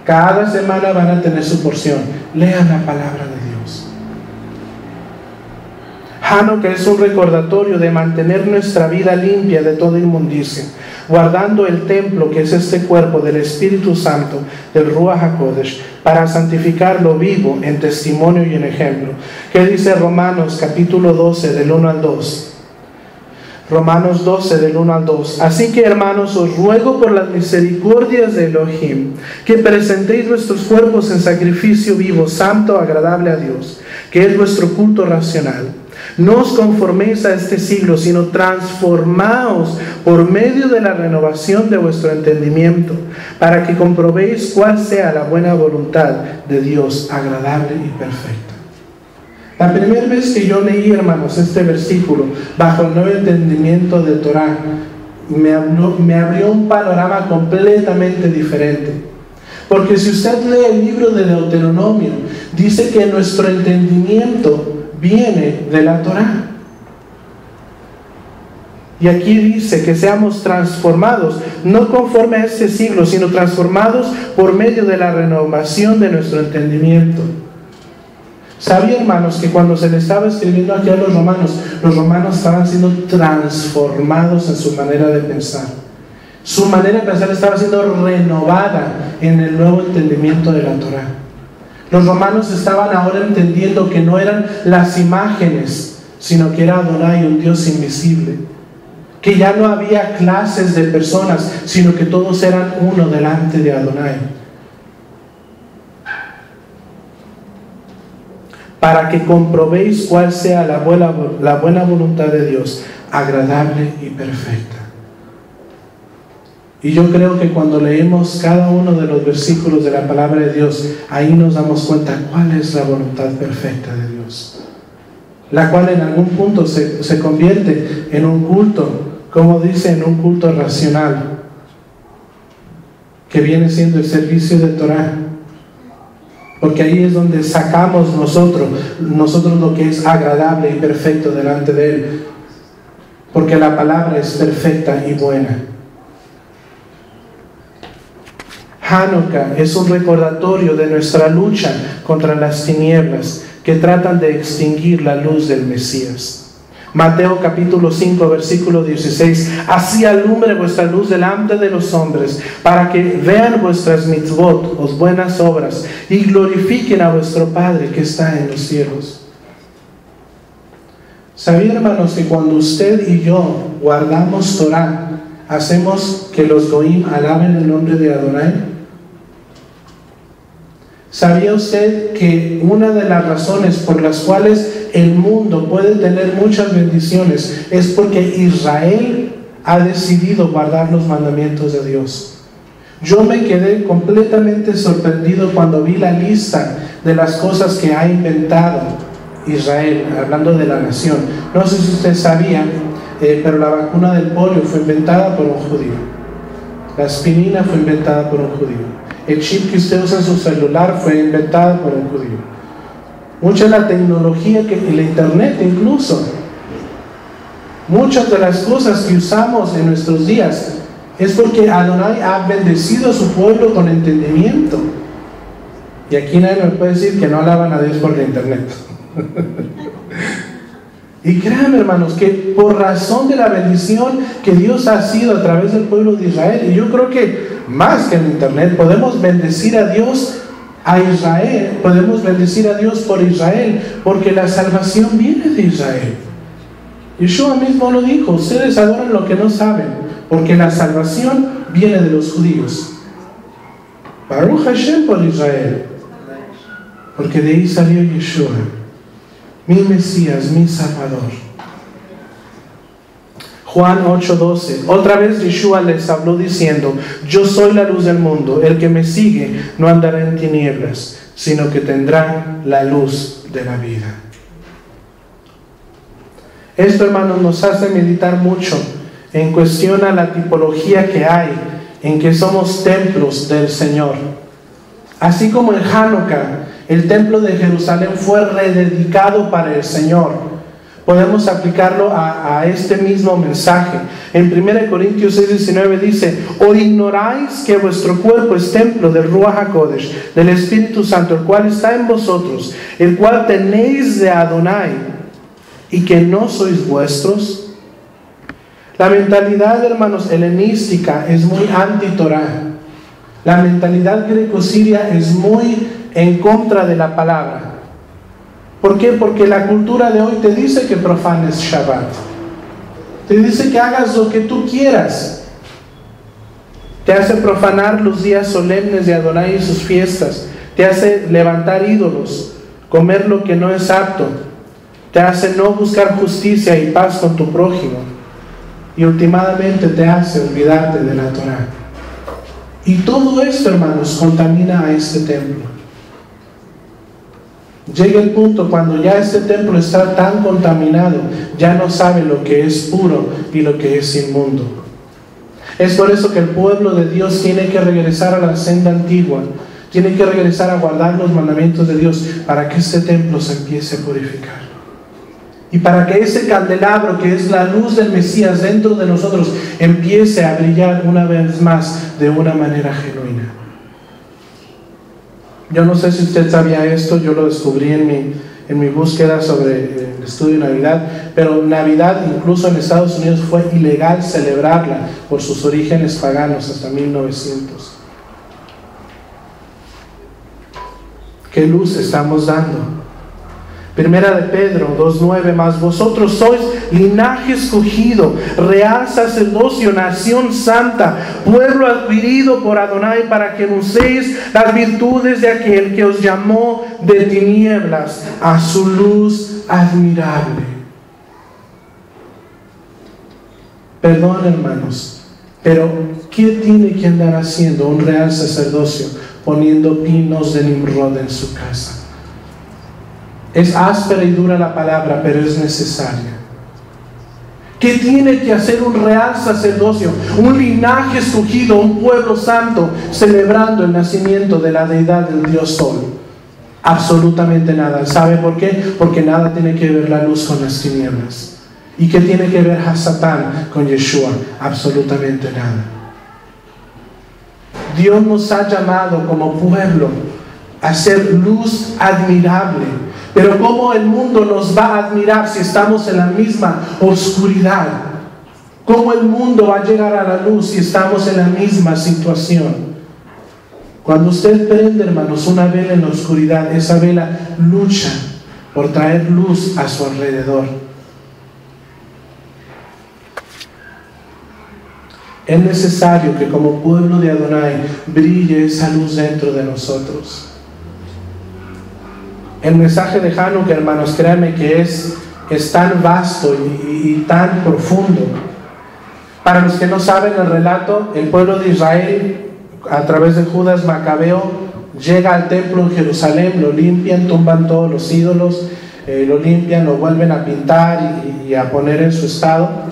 Cada semana van a tener su porción. Lean la palabra de Dios. Hanukkah es un recordatorio de mantener nuestra vida limpia de toda inmundicia, guardando el templo, que es este cuerpo del Espíritu Santo, del Ruach HaKodesh, para santificarlo vivo en testimonio y en ejemplo. ¿Qué dice Romanos capítulo 12 del 1 al 2? Romanos 12 del 1 al 2. Así que, hermanos, os ruego por las misericordias de Elohim, que presentéis vuestros cuerpos en sacrificio vivo, santo, agradable a Dios, que es vuestro culto racional. No os conforméis a este siglo, sino transformaos por medio de la renovación de vuestro entendimiento, para que comprobéis cuál sea la buena voluntad de Dios, agradable y perfecta. La primera vez que yo leí, hermanos, este versículo bajo el nuevo entendimiento de Torah, me abrió un panorama completamente diferente. Porque si usted lee el libro de Deuteronomio, dice que nuestro entendimiento viene de la Torah. Y aquí dice que seamos transformados, no conforme a este siglo, sino transformados por medio de la renovación de nuestro entendimiento. ¿Sabía, hermanos, que cuando se le estaba escribiendo aquí a los romanos estaban siendo transformados en su manera de pensar? Su manera de pensar estaba siendo renovada en el nuevo entendimiento de la Torah. Los romanos estaban ahora entendiendo que no eran las imágenes, sino que era Adonai, un Dios invisible. Que ya no había clases de personas, sino que todos eran uno delante de Adonai. Para que comprobéis cuál sea la buena voluntad de Dios, agradable y perfecta. Y yo creo que cuando leemos cada uno de los versículos de la palabra de Dios, ahí nos damos cuenta cuál es la voluntad perfecta de Dios, la cual en algún punto se convierte en un culto, como dice, en un culto racional, que viene siendo el servicio de Torah. Porque ahí es donde sacamos nosotros lo que es agradable y perfecto delante de Él, porque la palabra es perfecta y buena. Hanukkah es un recordatorio de nuestra lucha contra las tinieblas que tratan de extinguir la luz del Mesías. Mateo capítulo 5 versículo 16: así alumbre vuestra luz delante de los hombres, para que vean vuestras mitzvot, os buenas obras, y glorifiquen a vuestro Padre que está en los cielos. ¿Sabían, hermanos, que cuando usted y yo guardamos Torah, hacemos que los goim alaben el nombre de Adonai? ¿Sabía usted que una de las razones por las cuales el mundo puede tener muchas bendiciones es porque Israel ha decidido guardar los mandamientos de Dios? Yo me quedé completamente sorprendido cuando vi la lista de las cosas que ha inventado Israel, hablando de la nación. No sé si usted sabía, pero la vacuna del polio fue inventada por un judío. La aspirina fue inventada por un judío. El chip que usted usa en su celular fue inventado por un judío. Mucha de la tecnología, el internet incluso, muchas de las cosas que usamos en nuestros días es porque Adonai ha bendecido a su pueblo con entendimiento. Y aquí nadie me puede decir que no alaban a Dios por el internet. Y créanme, hermanos, que por razón de la bendición que Dios ha sido a través del pueblo de Israel, y yo creo que más que en internet, podemos bendecir a Dios a Israel, podemos bendecir a Dios por Israel, porque la salvación viene de Israel. Yeshua mismo lo dijo: ustedes adoran lo que no saben, porque la salvación viene de los judíos. Baruch Hashem por Israel, porque de ahí salió Yeshua, mi Mesías, mi Salvador. Juan 8:12. Otra vez Yeshua les habló diciendo: yo soy la luz del mundo, el que me sigue no andará en tinieblas, sino que tendrá la luz de la vida. Esto, hermanos, nos hace meditar mucho en cuestión a la tipología que hay, en que somos templos del Señor. Así como en Hanukkah el templo de Jerusalén fue rededicado para el Señor, podemos aplicarlo a este mismo mensaje. En 1 Corintios 6:19 dice: ¿o ignoráis que vuestro cuerpo es templo del Ruach HaKodesh, del Espíritu Santo, el cual está en vosotros, el cual tenéis de Adonai, y que no sois vuestros? La mentalidad, hermanos, helenística es muy anti-Torah. La mentalidad greco-siria es muy en contra de la palabra. ¿Por qué? Porque la cultura de hoy te dice que profanes Shabbat, te dice que hagas lo que tú quieras, te hace profanar los días solemnes de Adonai y sus fiestas, te hace levantar ídolos, comer lo que no es apto, te hace no buscar justicia y paz con tu prójimo, y últimamente te hace olvidarte de la Torah. Y todo esto, hermanos, contamina a este templo. Llega el punto cuando ya este templo está tan contaminado, ya no sabe lo que es puro y lo que es inmundo. Es por eso que el pueblo de Dios tiene que regresar a la senda antigua, tiene que regresar a guardar los mandamientos de Dios, para que este templo se empiece a purificar. Y para que ese candelabro, que es la luz del Mesías dentro de nosotros, empiece a brillar una vez más de una manera genuina. Yo no sé si usted sabía esto, yo lo descubrí en mi búsqueda sobre el estudio de Navidad, pero Navidad incluso en Estados Unidos fue ilegal celebrarla por sus orígenes paganos hasta 1900. ¿Qué luz estamos dando? Primera de Pedro 2:9, mas vosotros sois linaje escogido, real sacerdocio, nación santa, pueblo adquirido por Adonai, para que anunciéis las virtudes de aquel que os llamó de tinieblas a su luz admirable. Perdón, hermanos, pero ¿qué tiene que andar haciendo un real sacerdocio poniendo pinos de Nimrod en su casa? Es áspera y dura la palabra, pero es necesaria. ¿Qué tiene que hacer un real sacerdocio, un linaje escogido, un pueblo santo, celebrando el nacimiento de la deidad del Dios Sol? Absolutamente nada. ¿Sabe por qué? Porque nada tiene que ver la luz con las tinieblas. ¿Y qué tiene que ver Hasatán con Yeshua? Absolutamente nada. Dios nos ha llamado como pueblo a ser luz admirable. Pero ¿cómo el mundo nos va a admirar si estamos en la misma oscuridad? ¿Cómo el mundo va a llegar a la luz si estamos en la misma situación? Cuando usted prende, hermanos, una vela en la oscuridad, esa vela lucha por traer luz a su alrededor. Es necesario que como pueblo de Adonai brille esa luz dentro de nosotros. El mensaje de Hanukkah, hermanos, créanme que es tan vasto y tan profundo. Para los que no saben el relato, el pueblo de Israel, a través de Judas Macabeo, llega al templo en Jerusalén, lo limpian, tumban todos los ídolos, lo limpian, lo vuelven a pintar y a poner en su estado.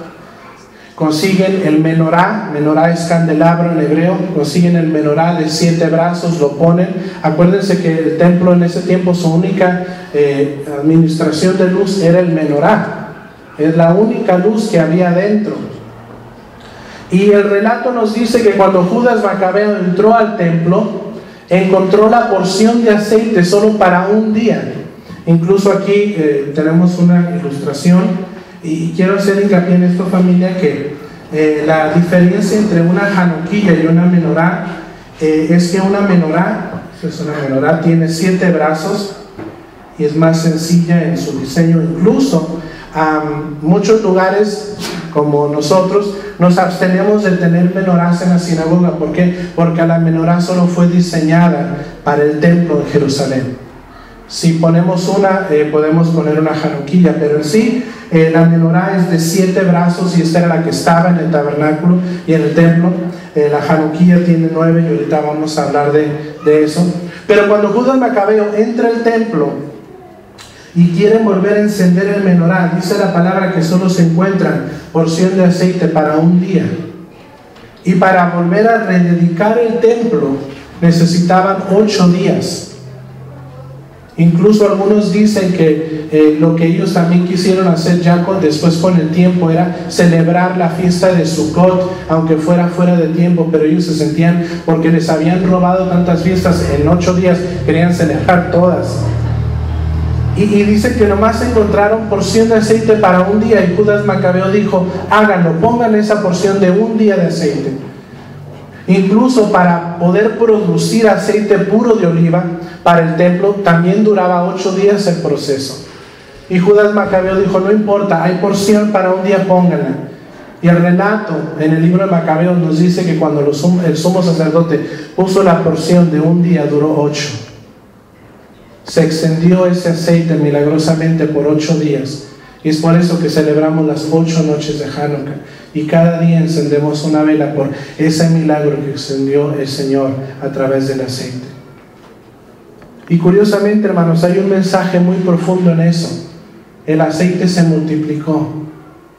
Consiguen el menorá es candelabro en hebreo, consiguen el menorá de 7 brazos, lo ponen. Acuérdense que el templo en ese tiempo, su única administración de luz era el menorá, es la única luz que había dentro. Y el relato nos dice que cuando Judas Macabeo entró al templo, encontró la porción de aceite solo para un día. Incluso aquí tenemos una ilustración. Y quiero hacer hincapié en esto, familia, que la diferencia entre una januquilla y una menorá es que una menorá Esta es una menorá, tiene 7 brazos y es más sencilla en su diseño. Incluso muchos lugares como nosotros nos abstenemos de tener menorás en la sinagoga. ¿Por qué? Porque la menorá solo fue diseñada para el templo de Jerusalén. Si ponemos una, podemos poner una januquilla, pero en sí la menorá es de 7 brazos y esta era la que estaba en el tabernáculo y en el templo. La januquilla tiene 9 y ahorita vamos a hablar de eso. Pero cuando Judas Macabeo entra al templo y quieren volver a encender el menorá, dice la palabra que solo se encuentran porción de aceite para un día. Y para volver a rededicar el templo necesitaban 8 días. Incluso algunos dicen que lo que ellos también quisieron hacer ya después con el tiempo era celebrar la fiesta de Sukkot, aunque fuera fuera de tiempo, pero ellos se sentían, porque les habían robado tantas fiestas en 8 días, querían celebrar todas. Y dicen que nomás encontraron porción de aceite para un día, y Judas Macabeo dijo: háganlo, pónganle esa porción de un día de aceite. Incluso para poder producir aceite puro de oliva para el templo también duraba 8 días el proceso. Y Judas Macabeo dijo: no importa, hay porción para un día, pónganla. Y el relato en el libro de Macabeo nos dice que cuando el sumo sacerdote puso la porción de un día, duró 8. Se extendió ese aceite milagrosamente por 8 días. Y es por eso que celebramos las 8 noches de Hanukkah. Y cada día encendemos una vela por ese milagro que extendió el Señor a través del aceite. Y curiosamente, hermanos, hay un mensaje muy profundo en eso. El aceite se multiplicó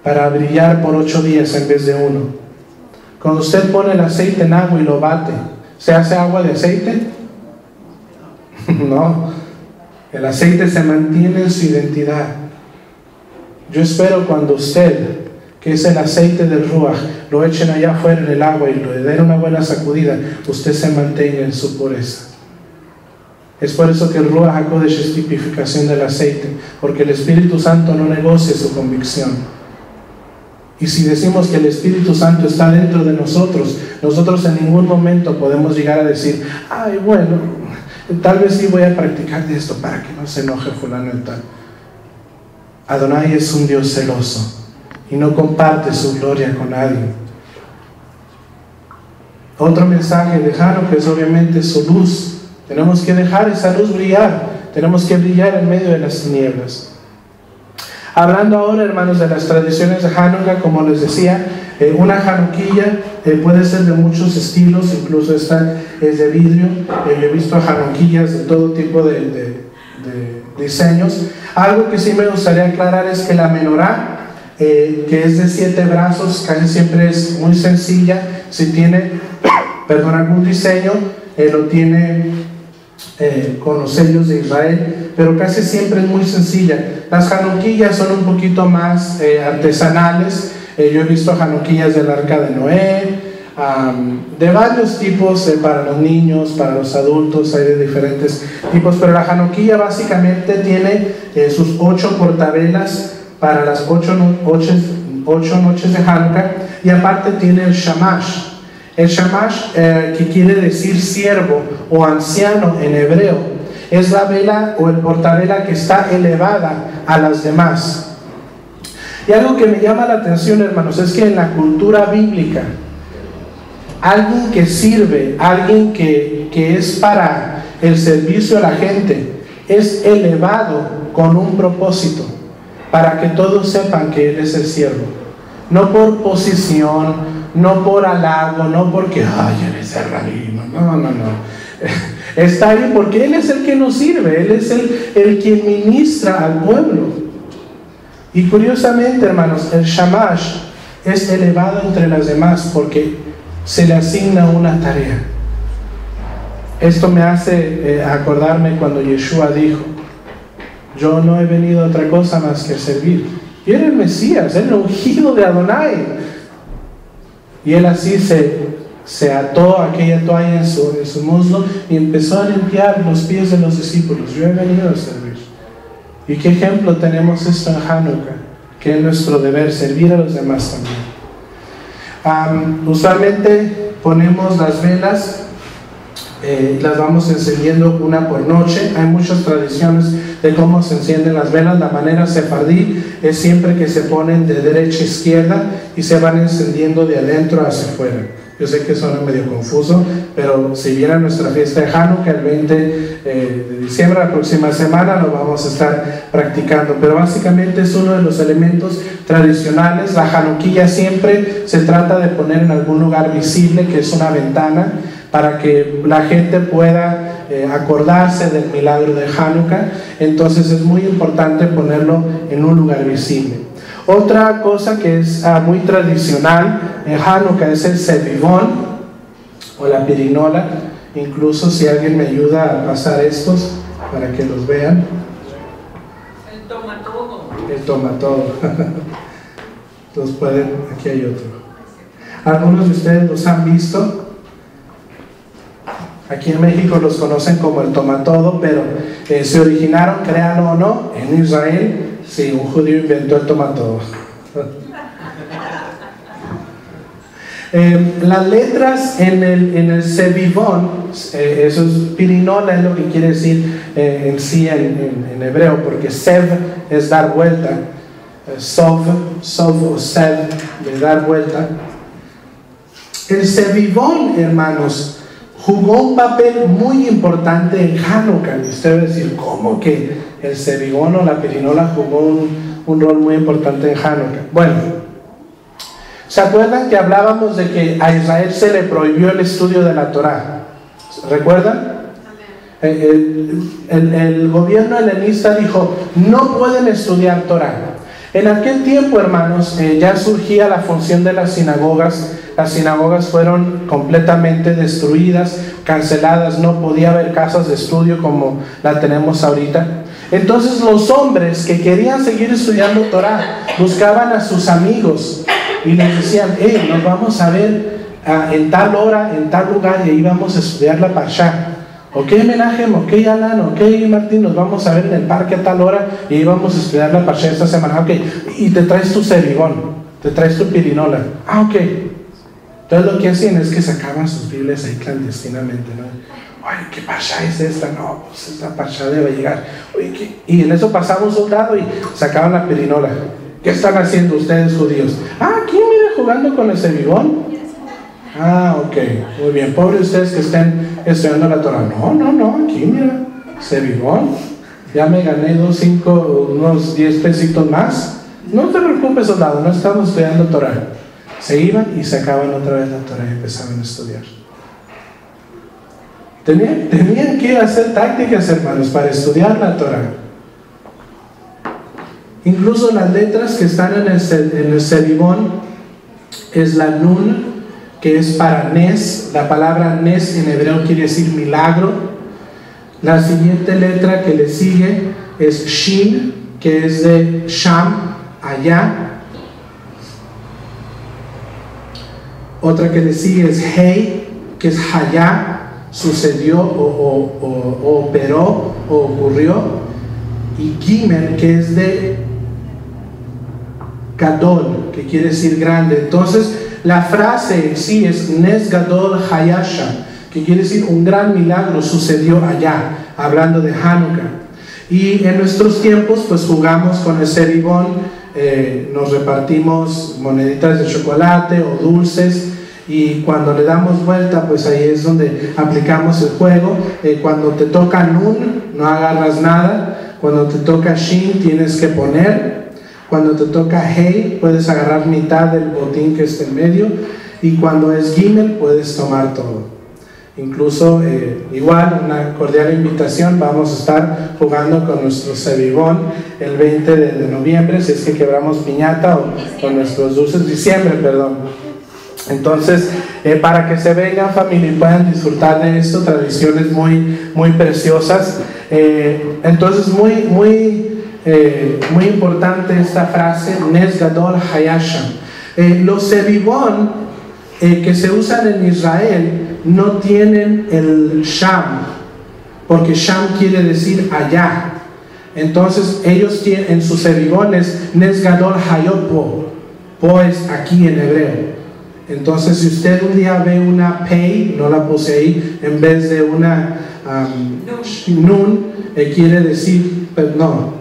para brillar por 8 días en vez de 1. Cuando usted pone el aceite en agua y lo bate, ¿se hace agua de aceite? No. El aceite se mantiene en su identidad. Yo espero cuando usted, que es el aceite del Ruach, lo echen allá afuera en el agua y le den una buena sacudida, usted se mantenga en su pureza. Es por eso que el Ruach HaKodesh es tipificación del aceite, porque el Espíritu Santo no negocia su convicción. Y si decimos que el Espíritu Santo está dentro de nosotros, nosotros en ningún momento podemos llegar a decir: ay, bueno, tal vez sí voy a practicar de esto para que no se enoje fulano y tal. Adonai es un Dios celoso y no comparte su gloria con nadie. Otro mensaje de Hanukkah es obviamente su luz. Tenemos que dejar esa luz brillar. Tenemos que brillar en medio de las tinieblas. Hablando ahora, hermanos, de las tradiciones de Hanukkah, como les decía, una januquilla puede ser de muchos estilos, incluso esta es de vidrio. Yo he visto januquillas de todo tipo de diseños. Algo que sí me gustaría aclarar es que la menorá, que es de 7 brazos, casi siempre es muy sencilla. Si tiene, algún diseño, lo tiene con los sellos de Israel, pero casi siempre es muy sencilla. Las januquillas son un poquito más artesanales. Yo he visto januquillas del Arca de Noé, de varios tipos, para los niños, para los adultos, hay de diferentes tipos, pero la januquilla básicamente tiene sus 8 portavelas para las 8 noches de Hanukkah, y aparte tiene el shamash. El shamash, que quiere decir siervo o anciano en hebreo, es la vela o el portavela que está elevada a las demás. Y algo que me llama la atención, hermanos, es que en la cultura bíblica, alguien que sirve, alguien que es para el servicio a la gente, es elevado con un propósito, para que todos sepan que él es el siervo. No por posición, no por halago, no porque, ay, él es el rabino, no. Está ahí porque él es el que nos sirve, él es el quien ministra al pueblo. Y curiosamente, hermanos, el shamash es elevado entre las demás porque se le asigna una tarea. Esto me hace acordarme cuando Yeshua dijo: yo no he venido a otra cosa más que servir. Y era el Mesías, era el ungido de Adonai. Y él así se ató aquella toalla en su muslo y empezó a limpiar los pies de los discípulos. Yo he venido a servir. ¿Y qué ejemplo tenemos esto en Hanukkah? Que es nuestro deber, servir a los demás también. Usualmente ponemos las velas las vamos encendiendo una por noche. Hay muchas tradiciones de cómo se encienden las velas. La manera sefardí es siempre que se ponen de derecha a izquierda y se van encendiendo de adentro hacia afuera. Yo sé que suena medio confuso, pero si viene a nuestra fiesta de Hanukkah el 20 de diciembre, la próxima semana, lo vamos a estar practicando. Pero básicamente es uno de los elementos tradicionales. La Hanukkilla siempre se trata de poner en algún lugar visible, que es una ventana, para que la gente pueda acordarse del milagro de Hanukkah. Entonces es muy importante ponerlo en un lugar visible. Otra cosa que es muy tradicional en Hanukkah es el sevivón o la pirinola. Incluso si alguien me ayuda a pasar estos para que los vean. El tomatodo. El tomatodo. Los pueden, aquí hay otro. Algunos de ustedes los han visto. Aquí en México los conocen como el tomatodo, pero se originaron, créanlo o no, en Israel. Sí, un judío inventó el tomatodo. Las letras en el sevivón, eso es pirinola, es lo que quiere decir en sí en hebreo, porque sev es dar vuelta, sov o sev de dar vuelta. El sevivón, hermanos, jugó un papel muy importante en Hanukkah. Y usted va a decir, ¿cómo que el sevivón o la pirinola jugó un rol muy importante en Hanukkah? Bueno, ¿se acuerdan que hablábamos de que a Israel se le prohibió el estudio de la Torá? ¿Recuerdan? El gobierno helenista dijo, no pueden estudiar Torá. En aquel tiempo, hermanos, ya surgía la función de las sinagogas. Las sinagogas fueron completamente destruidas, canceladas, no podía haber casas de estudio como la tenemos ahorita. Entonces los hombres que querían seguir estudiando Torá buscaban a sus amigos y les decían, nos vamos a ver en tal hora, en tal lugar, y ahí vamos a estudiar la Parshá. Ok, Menachem, ok, Alan, ok, Martín, nos vamos a ver en el parque a tal hora y ahí vamos a estudiar la Parshá esta semana. Ok, y te traes tu sevivón, te traes tu pirinola. Ok. Entonces lo que hacían es que sacaban sus Biblias ahí clandestinamente, ¿no? Oye, ¿qué Parshá es esta? No, pues esta Parshá debe llegar. Oye, y en eso pasaba un soldado y sacaban la pirinola. ¿Qué están haciendo ustedes, judíos? Aquí, mire, jugando con el sevivón. Ok, muy bien. Pobres ustedes que estén estudiando la Torah. No, aquí, mira, sevivón. Ya me gané unos 10 pesitos más. No te preocupes, soldado, no estamos estudiando Torah. Se iban y sacaban otra vez la Torah y empezaban a estudiar. Tenían que hacer tácticas, hermanos, para estudiar la Torah. Incluso las letras que están en el sevivón es la nun, que es para Nes. La palabra Nes en hebreo quiere decir milagro. La siguiente letra que le sigue es Shin, que es de Sham, allá. Otra que le sigue es Hei, que es Hayá, sucedió o operó o ocurrió. Y Gimel, que es de Gadol, que quiere decir grande. Entonces la frase en sí es Nes Gadol Hayasha, que quiere decir un gran milagro sucedió allá, hablando de Hanukkah. Y en nuestros tiempos pues jugamos con el sevivón. Nos repartimos moneditas de chocolate o dulces, y cuando le damos vuelta pues ahí es donde aplicamos el juego. Cuando te toca Nun no agarras nada, cuando te toca Shin tienes que poner, cuando te toca Hei puedes agarrar mitad del botín que está en medio, y cuando es Gimel puedes tomar todo. Incluso, igual, una cordial invitación, vamos a estar jugando con nuestro sevivón el 20 de noviembre, si es que quebramos piñata, o con nuestros dulces, diciembre, perdón. Entonces, para que se vengan, familia, y puedan disfrutar de esto, tradiciones muy preciosas. Entonces, muy importante esta frase, Nes Gadol Hayasham. Los sevivón que se usan en Israel no tienen el Sham, porque Sham quiere decir allá. Entonces ellos tienen en sus sevivones Nes Gadol Hayot Po es aquí en hebreo. Entonces, si usted un día ve una pei, no la puse ahí, en vez de una nun, quiere decir, no,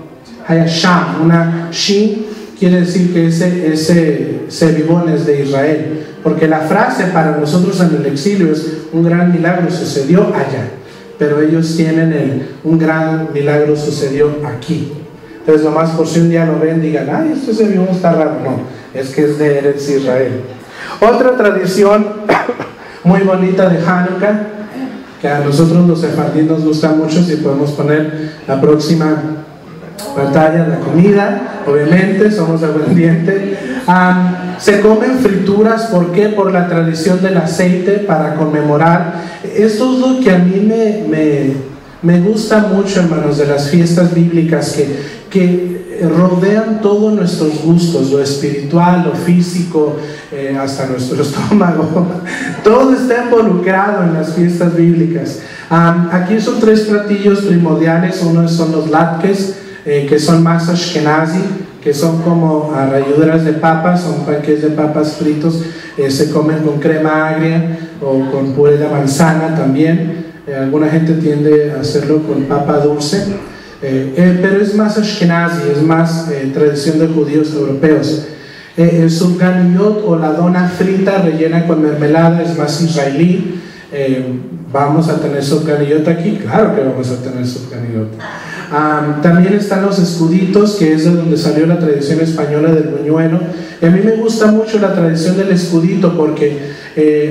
hay sham, una shin, quiere decir que ese Sebibón es de Israel. Porque la frase para nosotros en el exilio es: un gran milagro sucedió allá. Pero ellos tienen un gran milagro sucedió aquí. Entonces, nomás por si un día lo ven, digan: ay, esto Sebibón está raro. No, es que es de Eretz Israel. Otra tradición muy bonita de Hanukkah, que a nosotros los sefardí nos gusta mucho, si podemos poner la próxima pantalla, la comida, obviamente, somos aguardiente. Se comen frituras, ¿por qué? Por la tradición del aceite, para conmemorar. Esto es lo que a mí me gusta mucho, hermanos, de las fiestas bíblicas, que rodean todos nuestros gustos, lo espiritual, lo físico, hasta nuestro estómago. Todo está involucrado en las fiestas bíblicas. Aquí son 3 platillos primordiales. Uno son los latkes, que son más ashkenazi, que son como ralladuras de papas, son panqueques de papas fritos, se comen con crema agria o con puré de manzana también. Alguna gente tiende a hacerlo con papa dulce, pero es más ashkenazi, es más tradición de judíos europeos. El sufganiyot, o la dona frita rellena con mermelada, es más israelí. ¿Vamos a tener sufganiyot aquí? Claro que vamos a tener sufganiyot. También están los escuditos, que es de donde salió la tradición española del buñuelo. Y a mí me gusta mucho la tradición del escudito, porque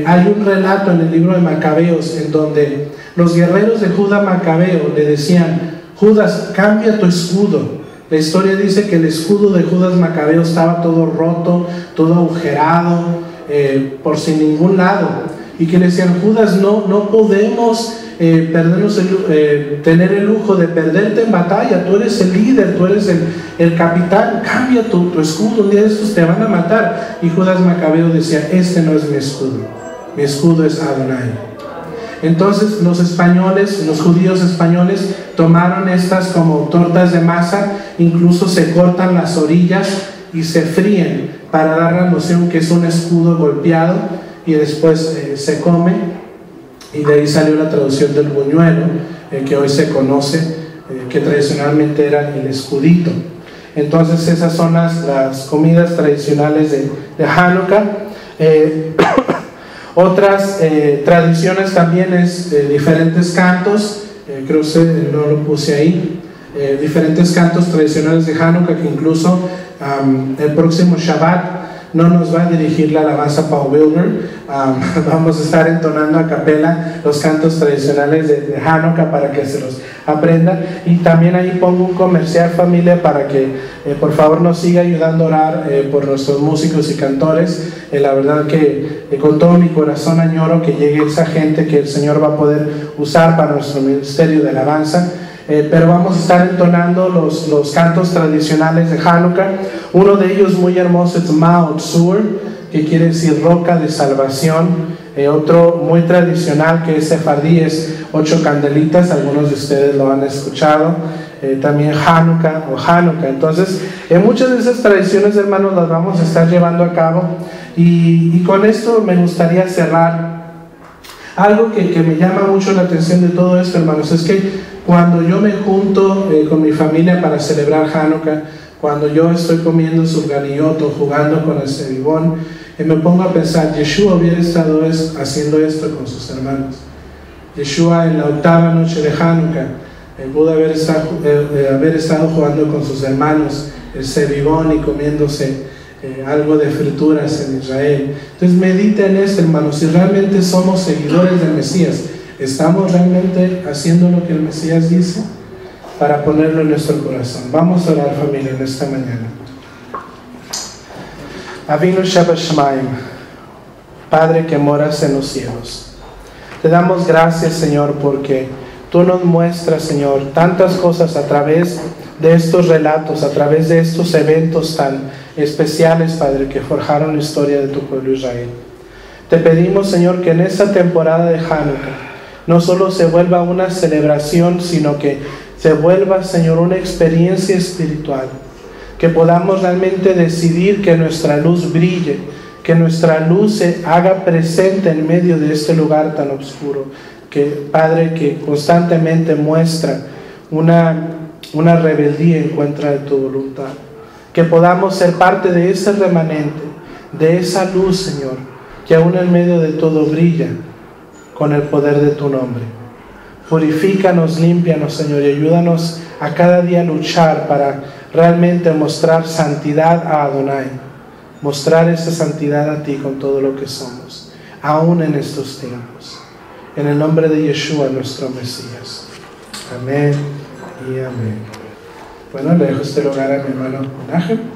hay un relato en el libro de Macabeos en donde los guerreros de Judá Macabeo le decían: Judas, cambia tu escudo. La historia dice que el escudo de Judas Macabeo estaba todo roto, todo agujerado, por sin ningún lado, y que le decían: Judas, no podemos tener el lujo de perderte en batalla. Tú eres el líder, tú eres el capitán, cambia tu escudo, un día de estos te van a matar. Y Judas Macabeo decía: este no es mi escudo es Adonai. Entonces los españoles, los judíos españoles, tomaron estas como tortas de masa, incluso se cortan las orillas y se fríen para dar la noción que es un escudo golpeado, y después se come. Y de ahí salió la traducción del buñuelo, que hoy se conoce, que tradicionalmente era el escudito. Entonces esas son las comidas tradicionales de Hanukkah. Otras tradiciones también es diferentes cantos, creo que no lo puse ahí, diferentes cantos tradicionales de Hanukkah, que incluso el próximo Shabbat no nos va a dirigir la alabanza Paul Wilber. Vamos a estar entonando a capela los cantos tradicionales de Hanukkah para que se los aprendan. Y también ahí pongo un comercial, familia, para que por favor nos siga ayudando a orar por nuestros músicos y cantores. La verdad que con todo mi corazón añoro que llegue esa gente que el Señor va a poder usar para nuestro ministerio de alabanza. Pero vamos a estar entonando los cantos tradicionales de Hanukkah. Uno de ellos muy hermoso es Ma'ot Zur, que quiere decir roca de salvación. Otro muy tradicional que es sefardí es 8 candelitas, algunos de ustedes lo han escuchado. También Hanukkah o Hanukkah. Entonces muchas de esas tradiciones, hermanos, las vamos a estar llevando a cabo, y con esto me gustaría cerrar. Algo que me llama mucho la atención de todo esto, hermanos, es que cuando yo me junto con mi familia para celebrar Hanukkah, cuando yo estoy comiendo sufganiyot o jugando con el Sebibón, me pongo a pensar: Yeshua hubiera estado haciendo esto con sus hermanos. Yeshua en la 8ª noche de Hanukkah pudo haber estado jugando con sus hermanos el Sebibón y comiéndose algo de frituras en Israel. Entonces mediten esto, hermanos. Si realmente somos seguidores del Mesías, ¿estamos realmente haciendo lo que el Mesías dice? Para ponerlo en nuestro corazón. Vamos a orar, familia, en esta mañana. Avinu Sheba Shemaim, Padre que moras en los cielos, te damos gracias, Señor, porque tú nos muestras, Señor, tantas cosas a través de estos relatos, a través de estos eventos tan especiales, Padre, que forjaron la historia de tu pueblo Israel. Te pedimos, Señor, que en esta temporada de Hanukkah no solo se vuelva una celebración, sino que se vuelva, Señor, una experiencia espiritual, que podamos realmente decidir que nuestra luz brille, Que nuestra luz se haga presente en medio de este lugar tan oscuro. Que, Padre, que constantemente muestra una rebeldía en contra de tu voluntad. Que podamos ser parte de ese remanente, de esa luz, Señor, que aún en medio de todo brilla con el poder de tu nombre. Purifícanos, límpianos, Señor, y ayúdanos a cada día luchar para realmente mostrar santidad a Adonai, mostrar esa santidad a ti con todo lo que somos, aún en estos tiempos. En el nombre de Yeshua, nuestro Mesías. Amén y amén. Bueno, le dejo este lugar a mi hermano Najem.